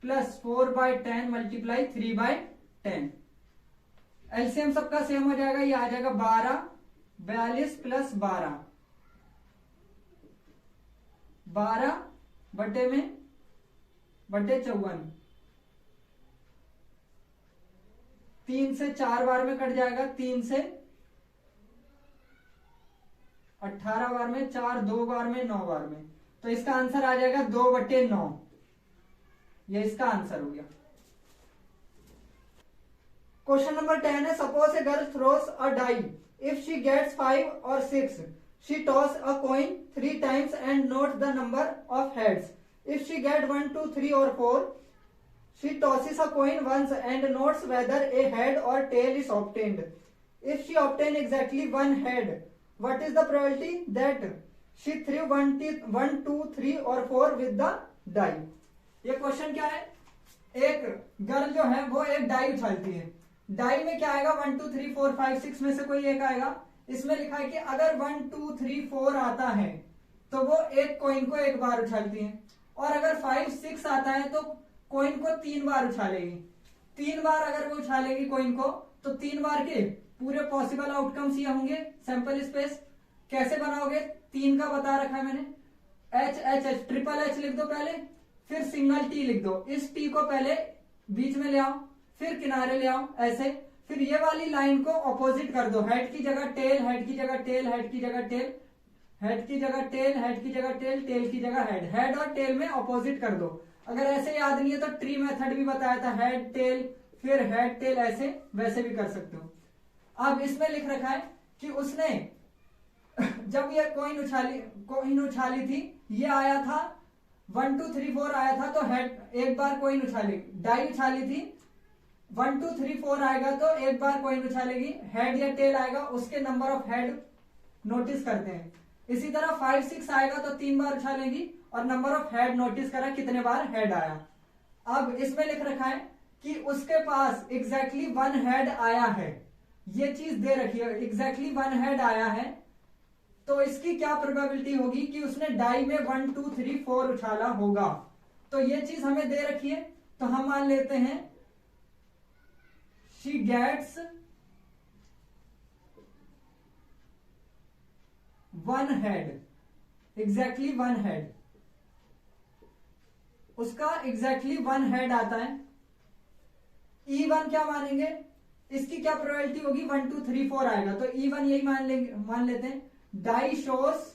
प्लस 4/10 मल्टीप्लाई 3/10। एलसीएम सबका सेम हो जाएगा, ये आ जाएगा 12, 42 प्लस 12, 12 बटे में बटे 54, 3 से 4 बार में कट जाएगा, 3 से 18 बार में, 4 2 बार में, 9 बार में। तो इसका आंसर आ जाएगा 2/9, ये इसका आंसर हो गया। क्वेश्चन नंबर 10 है, suppose a girl throws a die, if she gets 5 or 6, she toss a coin 3 times and notes the number of heads. If she get 1 2 3 or 4, she tosses a coin once and notes whether a head or tail is obtained. If she obtain exactly one head, what is the probability that she threw 1 2 3 or 4 with the die? ये question क्या है, एक girl जो है वो एक die उछालती है, डाई में क्या आएगा 1 2 3 4 5 6 में से कोई एक आएगा। इसमें लिखा है कि अगर 1 2 3 4 आता है तो वो एक कॉइन को एक बार उछालती है, और अगर 5 6 आता है तो कॉइन को 3 बार उछालेगी। 3 बार अगर वो उछालेगी कॉइन को, तो 3 बार के पूरे पॉसिबल आउटकम्स ये होंगे। सैंपल स्पेस कैसे बनाओगे, 3 का बता रखा है मैंने, H ट्रिपल H लिख दो पहले, फिर सिंगल T लिख दो, इस T को पहले बीच में ले आओ, फिर किनारे ले आओ ऐसे, फिर ये वाली लाइन को ऑपोजिट कर दो, हेड की जगह टेल, हेड की जगह टेल, हेड की जगह टेल, हेड की जगह टेल, हेड की जगह टेल, टेल की जगह हेड, हेड और टेल में ऑपोजिट कर दो। अगर ऐसे याद नहीं है तो ट्री मेथड भी बताया था, हेड टेल फिर हेड टेल, ऐसे वैसे भी कर सकते हो। अब इसमें लिख रखा है कि उसने जब ये कॉइन उछाली थी, ये आया था 1 2 3 4 आया था, तो हेड एक बार कॉइन उछाली, डाई उछाली थी 1 2 3 4 आएगा तो एक बार कॉइन उछालेगी, हेड या टेल आएगा उसके नंबर ऑफ हेड नोटिस करते हैं। इसी तरह 5 6 आएगा तो 3 बार उछालेगी और नंबर ऑफ हेड नोटिस करा कितने बार हेड आया। अब इसमें लिख रखा है कि उसके पास एग्जैक्टली 1 हेड आया है, ये चीज दे रखी है, एग्जैक्टली 1 हेड आया है, तो इसकी क्या प्रोबेबिलिटी होगी कि उसने डाई में 1 2 3 4 उछाला होगा। तो ये चीज हमें दे रखी है, तो हम मान लेते हैं she gets 1 head, exactly 1 head, उसका एग्जैक्टली 1 हेड आता है। E1 क्या मानेंगे, इसकी क्या प्रोबेबिलिटी होगी, 1 2 3 4 आएगा, तो E1 यही मान लेते हैं, डाई शोस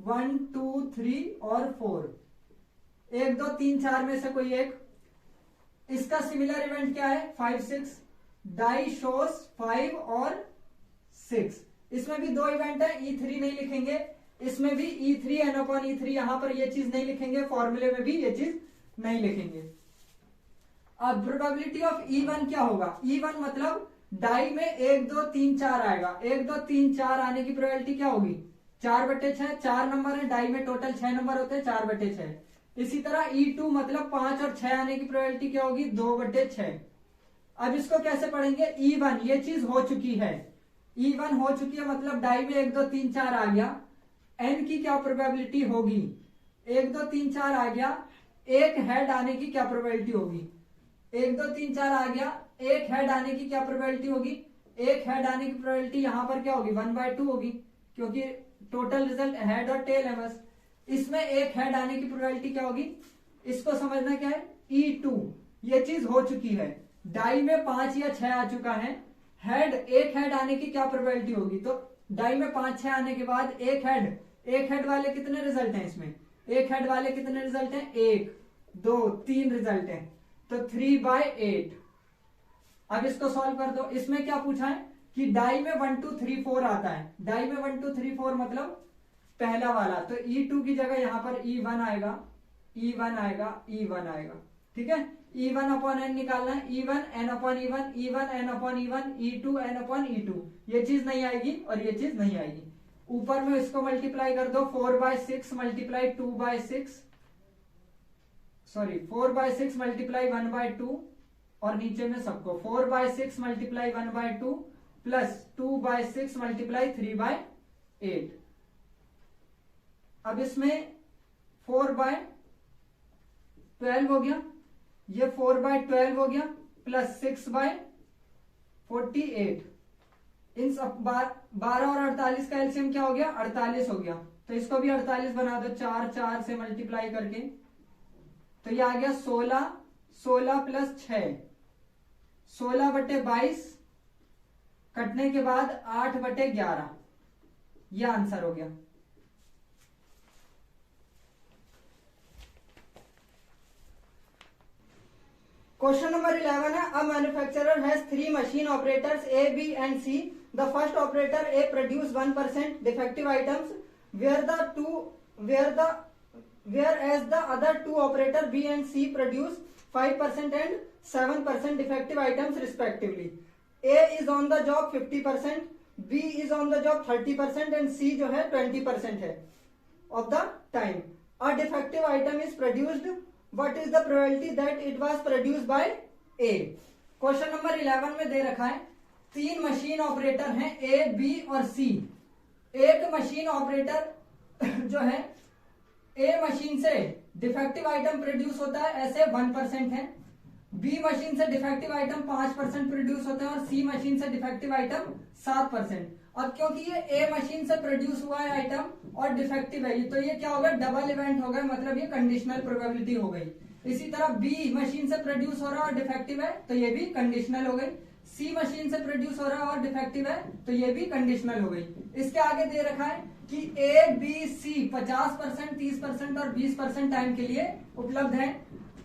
1 2 3 और 4, 1 2 3 4 में से कोई एक, इसका सिमिलर इवेंट क्या है 5 6, डाई शोज 5 और 6। इसमें भी दो इवेंट है, E3 नहीं लिखेंगे, इसमें भी E3 n/E3, यहां पर ये चीज नहीं लिखेंगे, फॉर्मूले में भी ये चीज नहीं लिखेंगे। अब प्रोबेबिलिटी ऑफ E1 क्या होगा, E1 मतलब डाई में 1 2 3 4 आएगा, 1 2 3 4 आने की प्रोबेबिलिटी क्या होगी 4/6, 4 नंबर है, डाई में टोटल 6 नंबर होते हैं, 4/6। इसी तरह E2 मतलब 5 और 6 आने की प्रोबेबिलिटी क्या होगी 2/6। अब इसको कैसे पढ़ेंगे, E1 ये चीज हो चुकी है, E1 हो चुकी है मतलब डाई में 1 2 3 4 आ गया, N की क्या प्रोबेबिलिटी होगी, 1 2 3 4 आ गया, एक हेड आने की क्या प्रोबेबिलिटी होगी, 1 2 3 4 आ गया, एक हेड आने की क्या प्रोबेबिलिटी होगी, एक हेड आने की प्रोबेबिलिटी यहां पर क्या होगी 1/2 होगी, क्योंकि टोटल रिजल्ट हेड और टेल है बस। इसमें एक हेड आने की प्रोबेबिलिटी क्या होगी, इसको समझना क्या है E2 ये चीज हो चुकी है, डाई में 5 या 6 आ चुका है, हेड एक हेड आने की क्या प्रोबेबिलिटी होगी, तो डाई में 5 6 आने के बाद एक हेड वाले कितने रिजल्ट हैं इसमें, एक हेड वाले कितने रिजल्ट हैं 1 2 3 रिजल्ट हैं, तो 3/8। अब इसको सॉल्व कर दो, इसमें क्या पूछा है कि डाई में 1 2 3 4 आता है, डाई में 1 2 3 4 मतलब पहला वाला, तो E2 की जगह यहां पर E1 आएगा, E1 आएगा, E1 आएगा, ठीक है। E1/n निकालना है, E1 n/E1, E1 n/E1, E2 n/E2, ये चीज नहीं आएगी और ये चीज नहीं आएगी। ऊपर में इसको मल्टीप्लाई कर दो, 4/6 मल्टीप्लाई 2/6, सॉरी 4/6 मल्टीप्लाई 1/2, और नीचे में सबको 4/6 मल्टीप्लाई 1/2 प्लस 2/6 मल्टीप्लाई 3/8। अब इसमें 4/12 हो गया, ये 4/12 हो गया, प्लस 6/48, इन सब 12 और 48 का एलसीएम क्या हो गया 48 हो गया, तो इसको भी 48 बना दो, 4 4 से मल्टीप्लाई करके, तो ये आ गया 16, 16 प्लस 6, 16/22 कटने के बाद 8/11, यह आंसर हो गया। क्वेश्चन नंबर 11 है, a manufacturer has 3 machine operators A, B and C. The first operator A produce 1% defective items, whereas the other two operator B and C produce 5% and 7% defective items respectively. A is on the job 50%, B is on the job 30% and C जो है 20% है of the time. A defective item is produced. What is the probability that it was produced by A? Question number 11 में दे रखा है 3 machine operator हैं A, B और C। एक मशीन ऑपरेटर जो है A मशीन से डिफेक्टिव आइटम प्रोड्यूस होता है, ऐसे 1% है, B मशीन से डिफेक्टिव आइटम 5% प्रोड्यूस होते हैं और C मशीन से डिफेक्टिव आइटम 7%। अब क्योंकि ये A मशीन से प्रोड्यूस हुआ है आइटम और डिफेक्टिव है, तो ये क्या होगा डबल इवेंट हो गया, मतलब ये कंडीशनल प्रोबेबिलिटी हो गई। इसी तरह B मशीन से प्रोड्यूस हो रहा है और डिफेक्टिव है, तो ये भी कंडीशनल हो गई। C मशीन से प्रोड्यूस हो रहा है और डिफेक्टिव है, तो ये भी कंडीशनल हो गई। इसके आगे दे रखा है कि A, B, C 50%, 30% और 20% टाइम के लिए उपलब्ध है,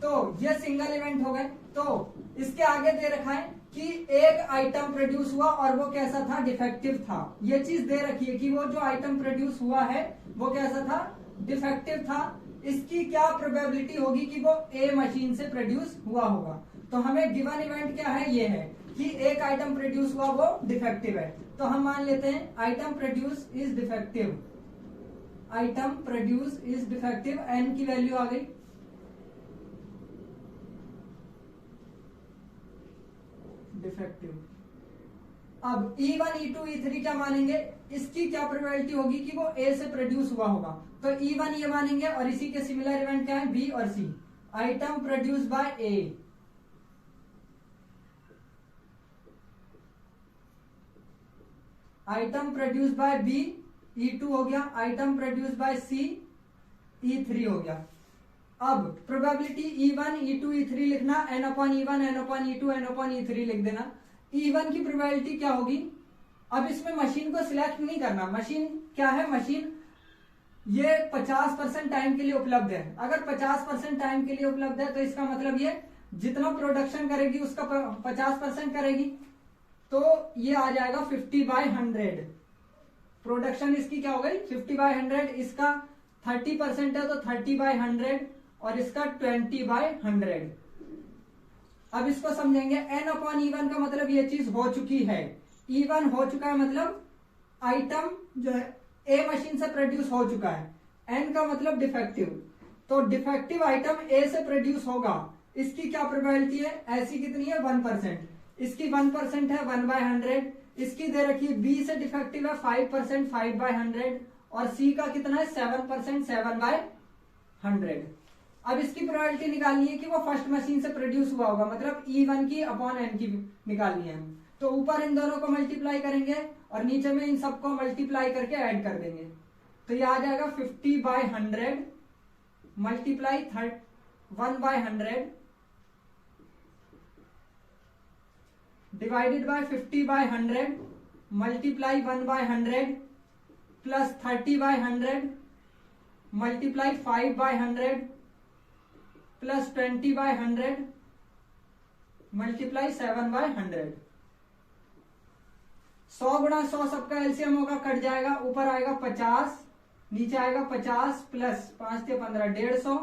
तो ये सिंगल इवेंट हो गए। तो इसके आगे दे रखा है कि एक आइटम प्रोड्यूस हुआ और वो कैसा था डिफेक्टिव था, ये चीज दे रखी है कि वो जो आइटम प्रोड्यूस हुआ है वो कैसा था डिफेक्टिव था। इसकी क्या प्रोबेबिलिटी होगी कि वो A मशीन से प्रोड्यूस हुआ होगा। तो हमें गिवन इवेंट क्या है, ये है कि एक आइटम प्रोड्यूस हुआ वो डिफेक्टिव है, तो हम मान लेते हैं item produce is defective, item produce is defective, N की वैल्यू आ गई डिफेक्टिव। अब E1, E2, E3 क्या मानेंगे, इसकी क्या प्रोबेबिलिटी होगी कि वो A से प्रोड्यूस हुआ होगा, तो E1 ये मानेंगे और इसी के सिमिलर इवेंट क्या है B और C। Item produce bye A, item produce bye B E2 हो गया, item produce bye C E3 हो गया। अब प्रोबेबिलिटी E1, E2, E3 लिखना, n/E1, n/E2, n/E3 लिख देना। E1 की प्रोबेबिलिटी क्या होगी, अब इसमें मशीन को सिलेक्ट नहीं करना, मशीन क्या है, मशीन ये 50% टाइम के लिए उपलब्ध है। अगर 50% टाइम के लिए उपलब्ध है तो इसका मतलब ये जितना प्रोडक्शन करेगी उसका 50% करेगी, तो ये आ जाएगा 50/100। प्रोडक्शन इसकी क्या हो गई 50/100, इसका 30% है तो 30/100 और इसका 20/100। अब इसको समझेंगे। N/E1 का मतलब ये चीज हो चुकी है, E1 हो चुका है मतलब आइटम जो है ए मशीन से प्रोड्यूस हो चुका है। N का मतलब डिफेक्टिव, तो डिफेक्टिव आइटम ए से प्रोड्यूस होगा, इसकी क्या प्रोबेबिलिटी है, ऐसी कितनी है 1%, इसकी 1% है 1/100, इसकी दे रखी है बी से डिफेक्टिव है 5%, 5/100, और सी का कितना है 7%, 7/100। अब इसकी प्रोबेबिलिटी निकालनी है कि वो फर्स्ट मशीन से प्रोड्यूस हुआ होगा, मतलब E1 की अपॉन N की निकालनी है। तो ऊपर इन दोनों को मल्टीप्लाई करेंगे और नीचे में इन सबको मल्टीप्लाई करके ऐड कर देंगे, तो ये आ जाएगा 50/100 multiply 1/100 divided by 50/100 multiply 1/100 plus 30/100 multiply 5/100 plus 20/100 multiply 7/100। 100 गुणा 100 सबका एलसीएम होगा, कट जाएगा, ऊपर आएगा 50, नीचे आएगा 50 प्लस 5 से 15 150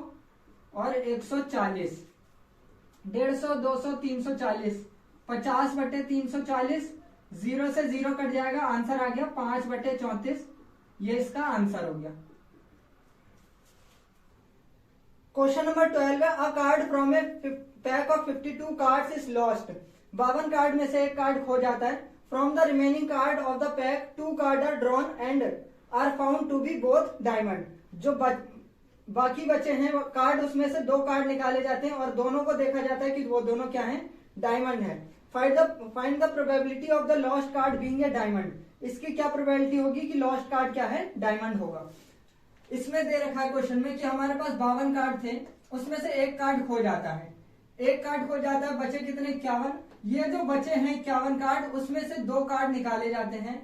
और 140, 150 200 340, 50/340, 0 से 0 कट जाएगा, आंसर आ गया 5/34। ये इसका आंसर हो गया। क्वेश्चन नंबर 12 है, a card from a pack of 52 cards is lost. 52 card में से एक कार्ड खो जाता है। From the remaining card of the pack 2 card are drawn and are found to be both diamond. जो बाकी बचे हैं कार्ड, उसमें से 2 कार्ड निकाले जाते हैं और दोनों को देखा जाता है कि वो दोनों क्या हैं, डायमंड है। Find the probability of the lost card being a diamond. इसकी क्या प्रोबेबिलिटी होगी कि लॉस्ट कार्ड क्या है, डायमंड होगा। इसमें दे रखा है क्वेश्चन में कि हमारे पास 52 कार्ड थे, उसमें से एक कार्ड खो जाता है, एक कार्ड खो जाता है, बचे कितने 51। ये जो बचे हैं 51 कार्ड, उसमें से 2 कार्ड निकाले जाते हैं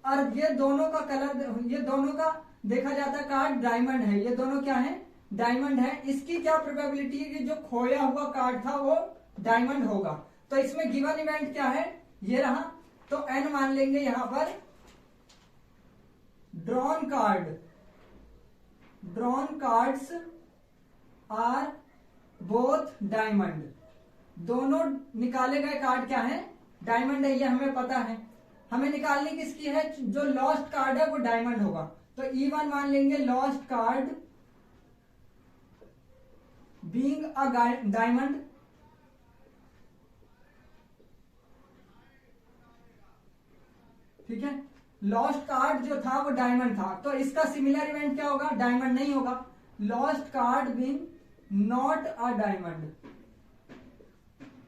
और ये दोनों का कलर, ये दोनों का देखा जाता है कार्ड डायमंड है, ये दोनों क्या है, डायमंड है। इसकी क्या प्रोबेबिलिटी है कि जो खोया हुआ कार्ड था वो डायमंड होगा। तो इसमें गिवन इवेंट क्या है, ये रहा, तो N मान लेंगे यहां पर। Drawn cards are both diamond. दोनों निकाले गए कार्ड क्या है, डायमंड है, ये हमें पता है। हमें निकालनी किसकी है, जो लॉस्ट कार्ड है वो डायमंड होगा। तो E1 मान लेंगे lost card being a diamond, ठीक है। लॉस्ट कार्ड जो था वो डायमंड था, तो इसका सिमिलर इवेंट क्या होगा, डायमंड नहीं होगा। Lost card being not a diamond,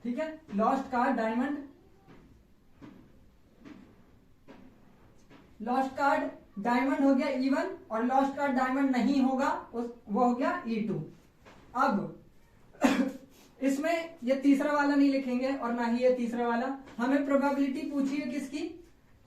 ठीक है, lost card diamond, lost card diamond हो गया E1 और लॉस्ट कार्ड डायमंड नहीं होगा वो हो गया E2। अब इसमें ये तीसरा वाला नहीं लिखेंगे और ना ही ये तीसरा वाला। हमें प्रोबेबिलिटी पूछी है किसकी,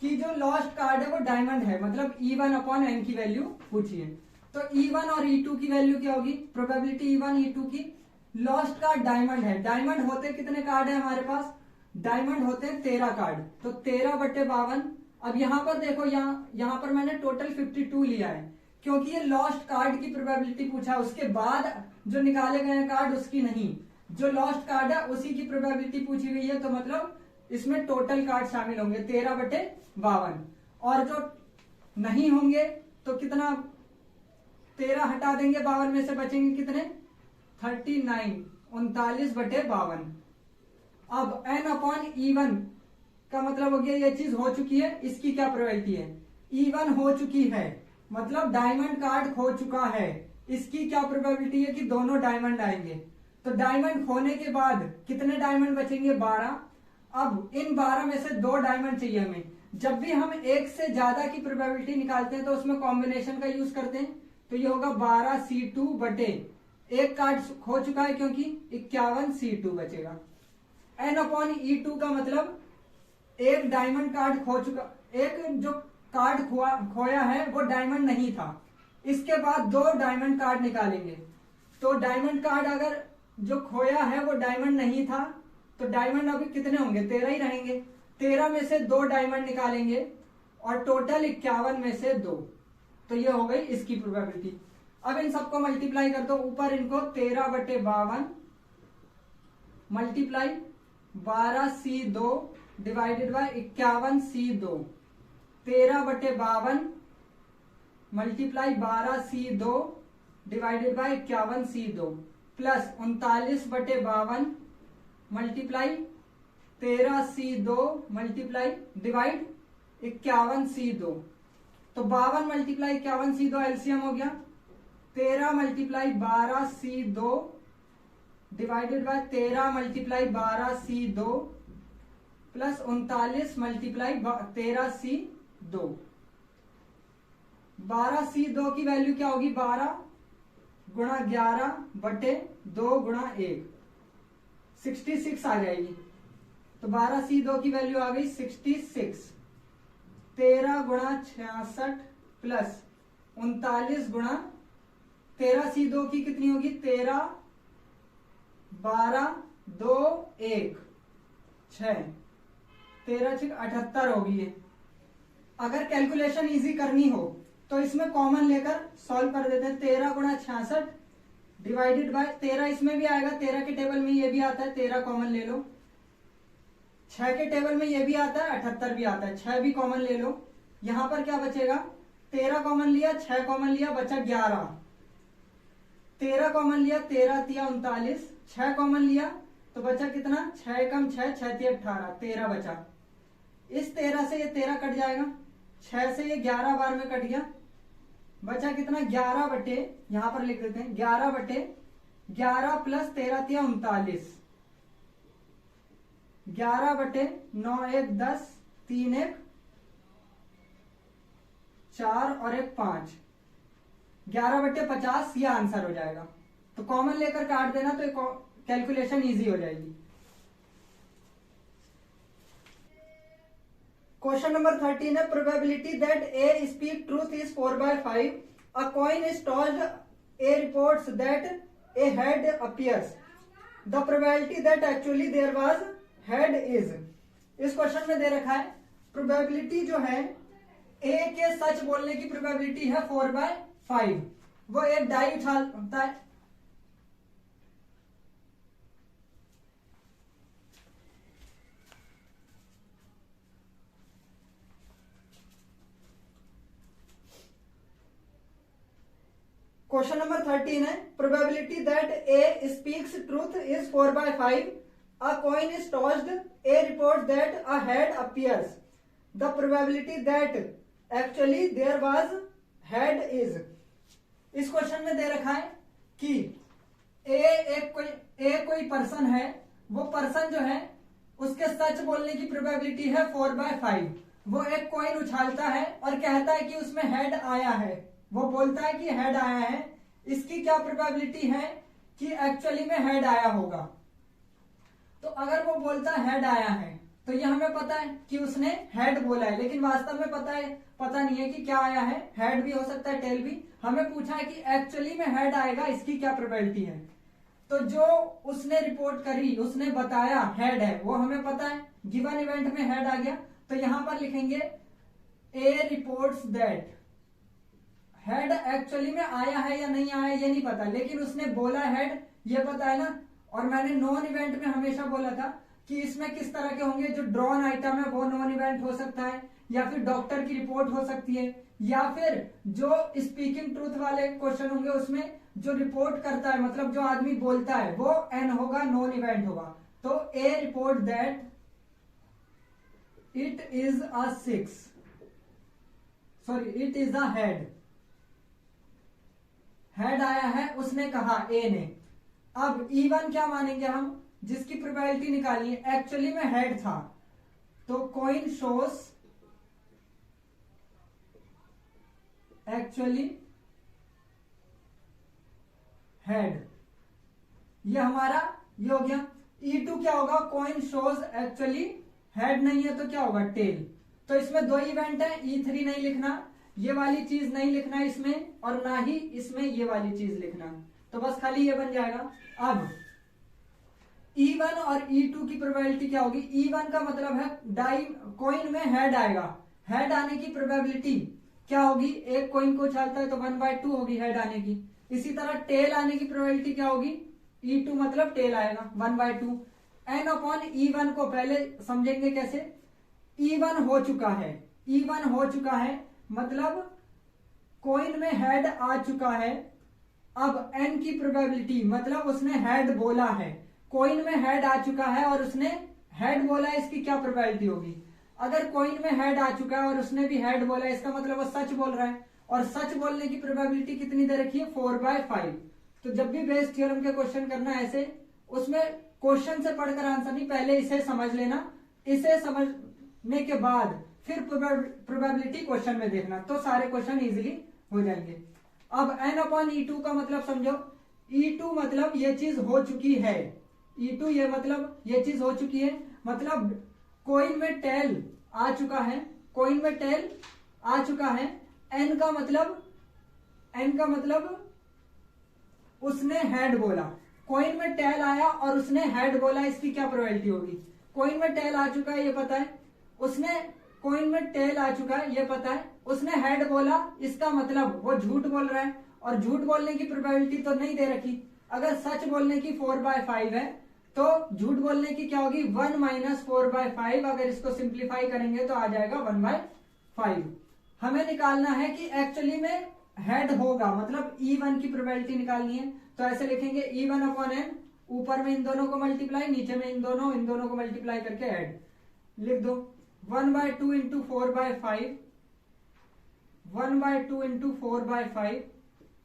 कि जो लॉस्ट कार्ड है वो डायमंड है, मतलब E1/N की वैल्यू पूछी है। तो E1 और E2 की वैल्यू क्या होगी, प्रोबेबिलिटी E1 E2 की। लॉस्ट कार्ड डायमंड है, डायमंड होते कितने कार्ड है हमारे पास, डायमंड होते हैं 13 कार्ड, तो 13/52। अब यहां पर देखो, यहां पर मैंने टोटल 52 लिया है, क्योंकि ये लॉस्ट कार्ड की प्रोबेबिलिटी पूछा है, उसके बाद जो निकाले गए कार्ड उसकी नहीं, जो लॉस्ट कार्ड है उसी की प्रोबेबिलिटी पूछी गई है। तो मतलब इसमें टोटल कार्ड शामिल होंगे 13/52, और जो नहीं होंगे तो कितना, 13 हटा देंगे 52 में से बचेंगे कितने 39, 39/52। अब N/E1 का मतलब हो गया ये चीज हो चुकी है, इसकी क्या प्रोबेबिलिटी है, E1 हो चुकी है मतलब डायमंड कार्ड खो चुका है, इसकी क्या प्रोबेबिलिटी है कि दोनों डायमंड आएंगे। तो डायमंड खोने के बाद कितने डायमंड बचेंगे 12। अब इन 12 में से 2 डायमंड चाहिए हमें। जब भी हम एक से ज्यादा की प्रोबेबिलिटी निकालते हैं तो उसमें कॉम्बिनेशन का यूज करते हैं, तो ये होगा 12C2 बटे एक कार्ड खो चुका है क्योंकि 51C2 बचेगा। N/E2 का मतलब एक डायमंड कार्ड खो चुका, एक जो कार्ड खोया है वो डायमंड नहीं था, इसके बाद 2 डायमंड कार्ड निकालेंगे। तो डायमंड कार्ड अगर जो खोया है वो डायमंड नहीं था, तो डायमंड अभी कितने होंगे, 13 ही रहेंगे। 13 में से 2 डायमंड निकालेंगे और टोटल 51 में से 2, तो ये हो गई इसकी प्रोबेबिलिटी। अब इन सबको मल्टीप्लाई कर दो, ऊपर इनको 13/52 multiply 12C2 divided by 51C2, 13/52 multiply 12C2 divided by 51C2 plus 39/52 multiply 13C2 multiply divide 51C2, तो 52 मल्टीप्लाई 51C2 एलसीएम हो गया, 13 multiply 12C2 divided by 13 multiply 12C2 plus 39 multiply 13C2। 12C2 की वैल्यू क्या होगी, 12 गुणा 11/2 गुणा 1, 66 आ जाएगी। तो 12C2 की वैल्यू आ गई 66। 13 गुणा 66 प्लस 39 गुणा 13C2 की कितनी होगी, 13 12 2 1 6, 13 6 78 होगी ये। अगर कैलकुलेशन इजी करनी हो तो इसमें कॉमन लेकर सॉल्व कर देते हैं। 13 गुणा 66 डिवाइडेड बाय 13 इसमें भी आएगा, 13 के टेबल में ये भी आता है, 13 कॉमन ले लो। 6 के टेबल में ये भी आता है, 78 भी आता है, 6 भी कॉमन ले लो। यहां पर क्या बचेगा, 13 कॉमन लिया, 6 कॉमन लिया, बचा 11। 13 कॉमन लिया, 13 तिया 39, 6 कॉमन लिया तो बचा कितना, 6 कम 6 6 तिया 18, 13 बचा। इस 13 से ये 13 कट जाएगा, 6 से ये 11 बार में कट गया, बचा कितना 11 बटे, यहां पर लिख देते हैं 11/11 प्लस 13 तिया 39, 11/9 1 10 3 1 4 और 1 5, 11/50 ये आंसर हो जाएगा। तो कॉमन लेकर काट देना तो कैलकुलेशन इजी हो जाएगी। क्वेश्चन नंबर 13 है, probability that A speak truth is 4/5, a coin is tossed, A reports that a head appears, the probability that actually there was head is. इस क्वेश्चन में दे रखा है प्रोबेबिलिटी जो है ए के सच बोलने की प्रोबेबिलिटी है 4/5। वो एक डाई उठाता है, क्वेश्चन नंबर 13 है, probability that A speaks truth is 4/5, a coin is tossed, A report that a head appears, the probability that actually there was head is. इस क्वेश्चन में दे रखा है कि कोई पर्सन है, वो पर्सन जो है उसके सच बोलने की प्रोबेबिलिटी है 4/5। वो एक कॉइन उछालता है और कहता है कि उसमें हेड आया है, वो बोलता है कि हेड आया है, इसकी क्या प्रोबेबिलिटी है कि एक्चुअली में हेड आया होगा। तो अगर वो बोलता है हेड आया है तो ये हमें पता है कि उसने हेड बोला है, लेकिन वास्तव में पता नहीं है कि क्या आया है, हेड भी हो सकता है टेल भी। हमें पूछा है कि एक्चुअली में हेड आएगा, इसकी क्या प्रोबेबिलिटी है। तो जो उसने रिपोर्ट करी, उसने बताया हेड है, वो हमें पता है, गिवन इवेंट में हेड आ गया। तो यहां पर लिखेंगे ए रिपोर्ट्स दैट, हेड एक्चुअली में आया है या नहीं आया ये नहीं पता, लेकिन उसने बोला हेड ये पता है ना। और मैंने नॉन इवेंट में हमेशा बोला था कि इसमें किस तरह के होंगे, जो ड्रॉन आइटम है वो नॉन इवेंट हो सकता है, या फिर डॉक्टर की रिपोर्ट हो सकती है, या फिर जो स्पीकिंग ट्रूथ वाले क्वेश्चन होंगे उसमें जो रिपोर्ट करता है, मतलब जो आदमी बोलता है, वो एन होगा, नॉन इवेंट होगा। तो a report that it is a 6, sorry it is a head, head आया है उसने कहा ए ने। अब E1 क्या मानेंगे हम, जिसकी प्रोबेबिलिटी निकाली है, एक्चुअली में हेड था, तो कॉइन शोस एक्चुअली हेड, ये हमारा ये हो गया। E2 क्या होगा, कॉइन शोज एक्चुअली हेड नहीं है तो क्या होगा टेल। तो इसमें 2 इवेंट है, E3 नहीं लिखना, ये वाली चीज नहीं लिखना इसमें, और ना ही इसमें ये वाली चीज लिखना, तो बस खाली ये बन जाएगा। अब E1 और E2 की प्रोबेबिलिटी क्या होगी? E1 का मतलब है डाई कॉइन में हेड आएगा, हेड आने की प्रोबेबिलिटी क्या होगी? एक कॉइन को उछालता है तो 1/2 होगी हेड आने की। इसी तरह टेल आने की प्रोबेबिलिटी क्या होगी? E2 मतलब टेल आएगा 1/2। N अपॉन E1 को पहले समझेंगे कैसे। E1 हो चुका है, E1 हो चुका है मतलब कॉइन में हेड आ चुका है। अब N की प्रोबेबिलिटी मतलब उसने हेड बोला है, कॉइन में हेड आ चुका है और उसने हेड बोला है, इसकी क्या प्रोबेबिलिटी होगी? अगर कॉइन में हेड आ चुका है और उसने भी हेड बोला है, इसका मतलब वो सच बोल रहा है, और सच बोलने की प्रोबेबिलिटी कितनी दे रखी है? 4/5। तो जब भी बेस थ्योरम के क्वेश्चन करना है ऐसे, उसमें क्वेश्चन से पढ़कर आंसर नहीं, पहले इसे समझ लेना, इसे समझने के बाद फिर प्रोबेबिलिटी क्वेश्चन में देखना, तो सारे क्वेश्चन इजीली हो जाएंगे। अब N अपॉन E2 का मतलब समझो। E2 मतलब ये चीज हो चुकी है, E2 ये मतलब ये चीज हो चुकी है, मतलब कॉइन में टेल आ चुका है, कॉइन में टेल आ चुका है। N का मतलब उसने हेड बोला, कॉइन में टेल आया और उसने हेड बोला, इसकी क्या प्रोबेबिलिटी होगी? कॉइन में टेल आ चुका है ये पता है, उसने कॉइन में टेल आ चुका है ये पता है, उसने हेड बोला, इसका मतलब वो झूठ बोल रहा है, और झूठ बोलने की प्रोबेबिलिटी तो नहीं दे रखी। अगर सच बोलने की 4/5 है तो झूठ बोलने की क्या होगी? 1 माइनस 4/5। अगर इसको सिंप्लीफाई करेंगे तो आ जाएगा 1/5। हमें निकालना है कि एक्चुअली में हेड होगा, मतलब E1 की प्रोबेबिलिटी निकालनी है। तो ऐसे लिखेंगे E1 अपॉन N, ऊपर में इन दोनों को मल्टीप्लाई, नीचे में इन दोनों को मल्टीप्लाई करके हेड लिख दो। 1/2 into 4/5, 1/2 into 4/5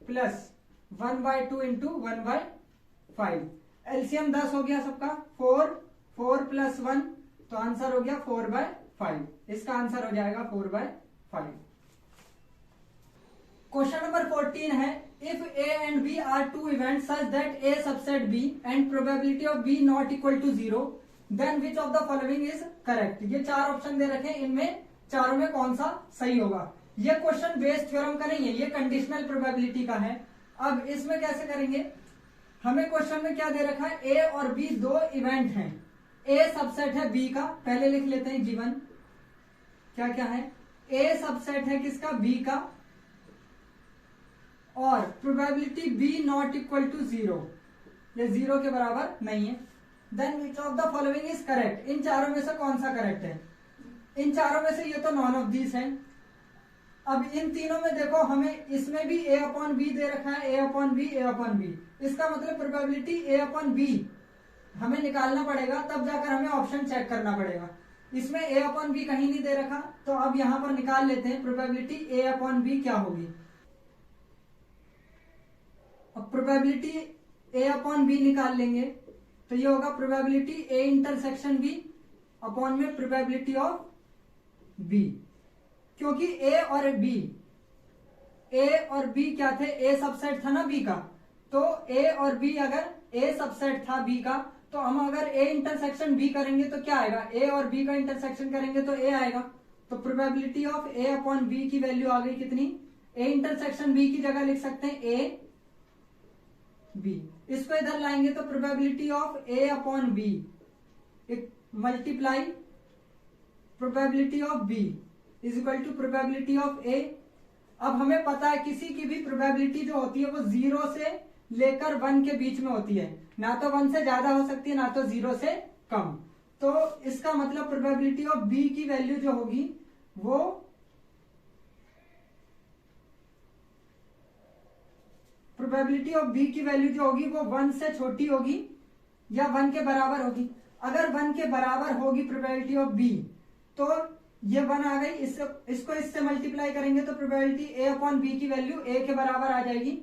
plus 1/2 into 1/5। LCM 10 हो गया सबका, 4 प्लस 1, तो आंसर हो गया 4/5। इसका आंसर हो जाएगा 4/5। क्वेश्चन नंबर 14 है, if A and B are two events such that A subset B and probability of B not equal to 0, then which of the following is correct? ये चार option दे रखे हैं, इनमें चारों में कौन सा सही होगा? ये क्वेश्चन बेस थ्योरम का नहीं है, ये कंडीशनल प्रोबेबिलिटी का है। अब इसमें कैसे करेंगे? हमें क्वेश्चन में क्या दे रखा है? ए और बी दो इवेंट हैं, ए सबसेट है बी का, पहले लिख लेते हैं गिवन क्या क्या है। ए सबसेट है किसका? बी का, और probability B not equal to 0, ये 0 के बराबर नहीं है। Then which of the following is correct? इन चारों में से कौन सा करेक्ट है? इन चारों में से ये तो नॉन ऑफ दीज है। अब इन तीनों में देखो, हमें इसमें भी A अपॉन बी दे रखा है, A upon B, A upon B, इसका मतलब प्रोबेबिलिटी A अपॉन बी हमें निकालना पड़ेगा, तब जाकर हमें ऑप्शन चेक करना पड़ेगा। इसमें A अपॉन बी कहीं नहीं दे रखा, तो अब यहां पर निकाल लेते हैं प्रोबेबिलिटी A अपॉन बी क्या होगी। अब प्रोबेबिलिटी A अपॉन बी निकाल लेंगे तो ये होगा probability A intersection B upon में प्रोबेबिलिटी ऑफ बी, क्योंकि A और B क्या थे? A सबसेट था ना B का, तो A और B अगर A सबसेट था B का, तो हम अगर A इंटरसेक्शन B करेंगे तो क्या आएगा? A और B का इंटरसेक्शन करेंगे तो A आएगा। तो probability of A upon B की वैल्यू आ गई कितनी? A इंटरसेक्शन B की जगह लिख सकते हैं A B, इसको इधर लाएंगे तो probability of A upon B multiply probability of B is equal to probability of A। अब हमें पता है किसी की भी प्रोबेबिलिटी जो होती है वो 0 से लेकर 1 के बीच में होती है, ना तो 1 से ज्यादा हो सकती है ना तो 0 से कम। तो इसका मतलब प्रोबेबिलिटी ऑफ B की वैल्यू जो होगी वो प्रोबेबिलिटी ऑफ B की वैल्यू जो होगी वो 1 से छोटी होगी या 1 के बराबर होगी। अगर 1 के बराबर होगी प्रोबेबिलिटी ऑफ B, तो ये 1 आ गई, इसको इससे मल्टीप्लाई करेंगे तो प्रोबेबिलिटी A अपॉन बी की वैल्यू A के बराबर आ जाएगी।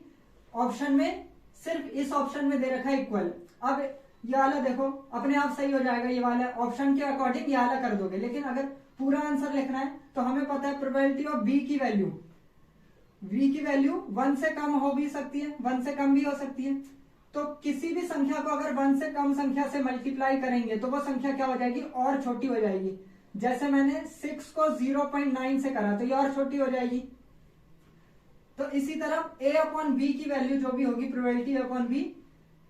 ऑप्शन में सिर्फ इस ऑप्शन में दे रखा है इक्वल। अब ये वाला देखो अपने आप सही हो जाएगा, ये वाला ऑप्शन के अकॉर्डिंग ये वाला कर दोगे, लेकिन अगर पूरा आंसर लिखना है तो हमें पता है प्रोबेबिलिटी ऑफ B की वैल्यू 1 से कम हो भी सकती है, 1 से कम भी हो सकती है। तो किसी भी संख्या को अगर 1 से कम संख्या से मल्टीप्लाई करेंगे तो वो संख्या क्या हो जाएगी? और छोटी हो जाएगी। जैसे मैंने 6 को 0.9 से करा तो ये और छोटी हो जाएगी। तो इसी तरह A अपॉन बी की वैल्यू जो भी होगी प्रोबेबिलिटी अपॉन बी,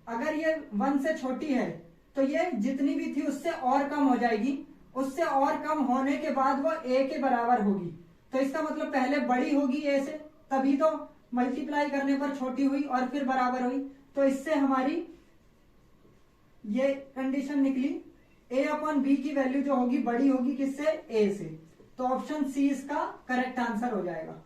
अगर ये 1 से छोटी है तो ये जितनी भी थी उससे और कम हो जाएगी, उससे और कम होने के बाद वो ए के बराबर होगी। तो इसका मतलब पहले बड़ी होगी ए से, तभी तो मल्टीप्लाई करने पर छोटी हुई और फिर बराबर हुई। तो इससे हमारी ये कंडीशन निकली, ए अपॉन बी की वैल्यू जो होगी बड़ी होगी किससे, ए से। तो ऑप्शन सी इसका करेक्ट आंसर हो जाएगा।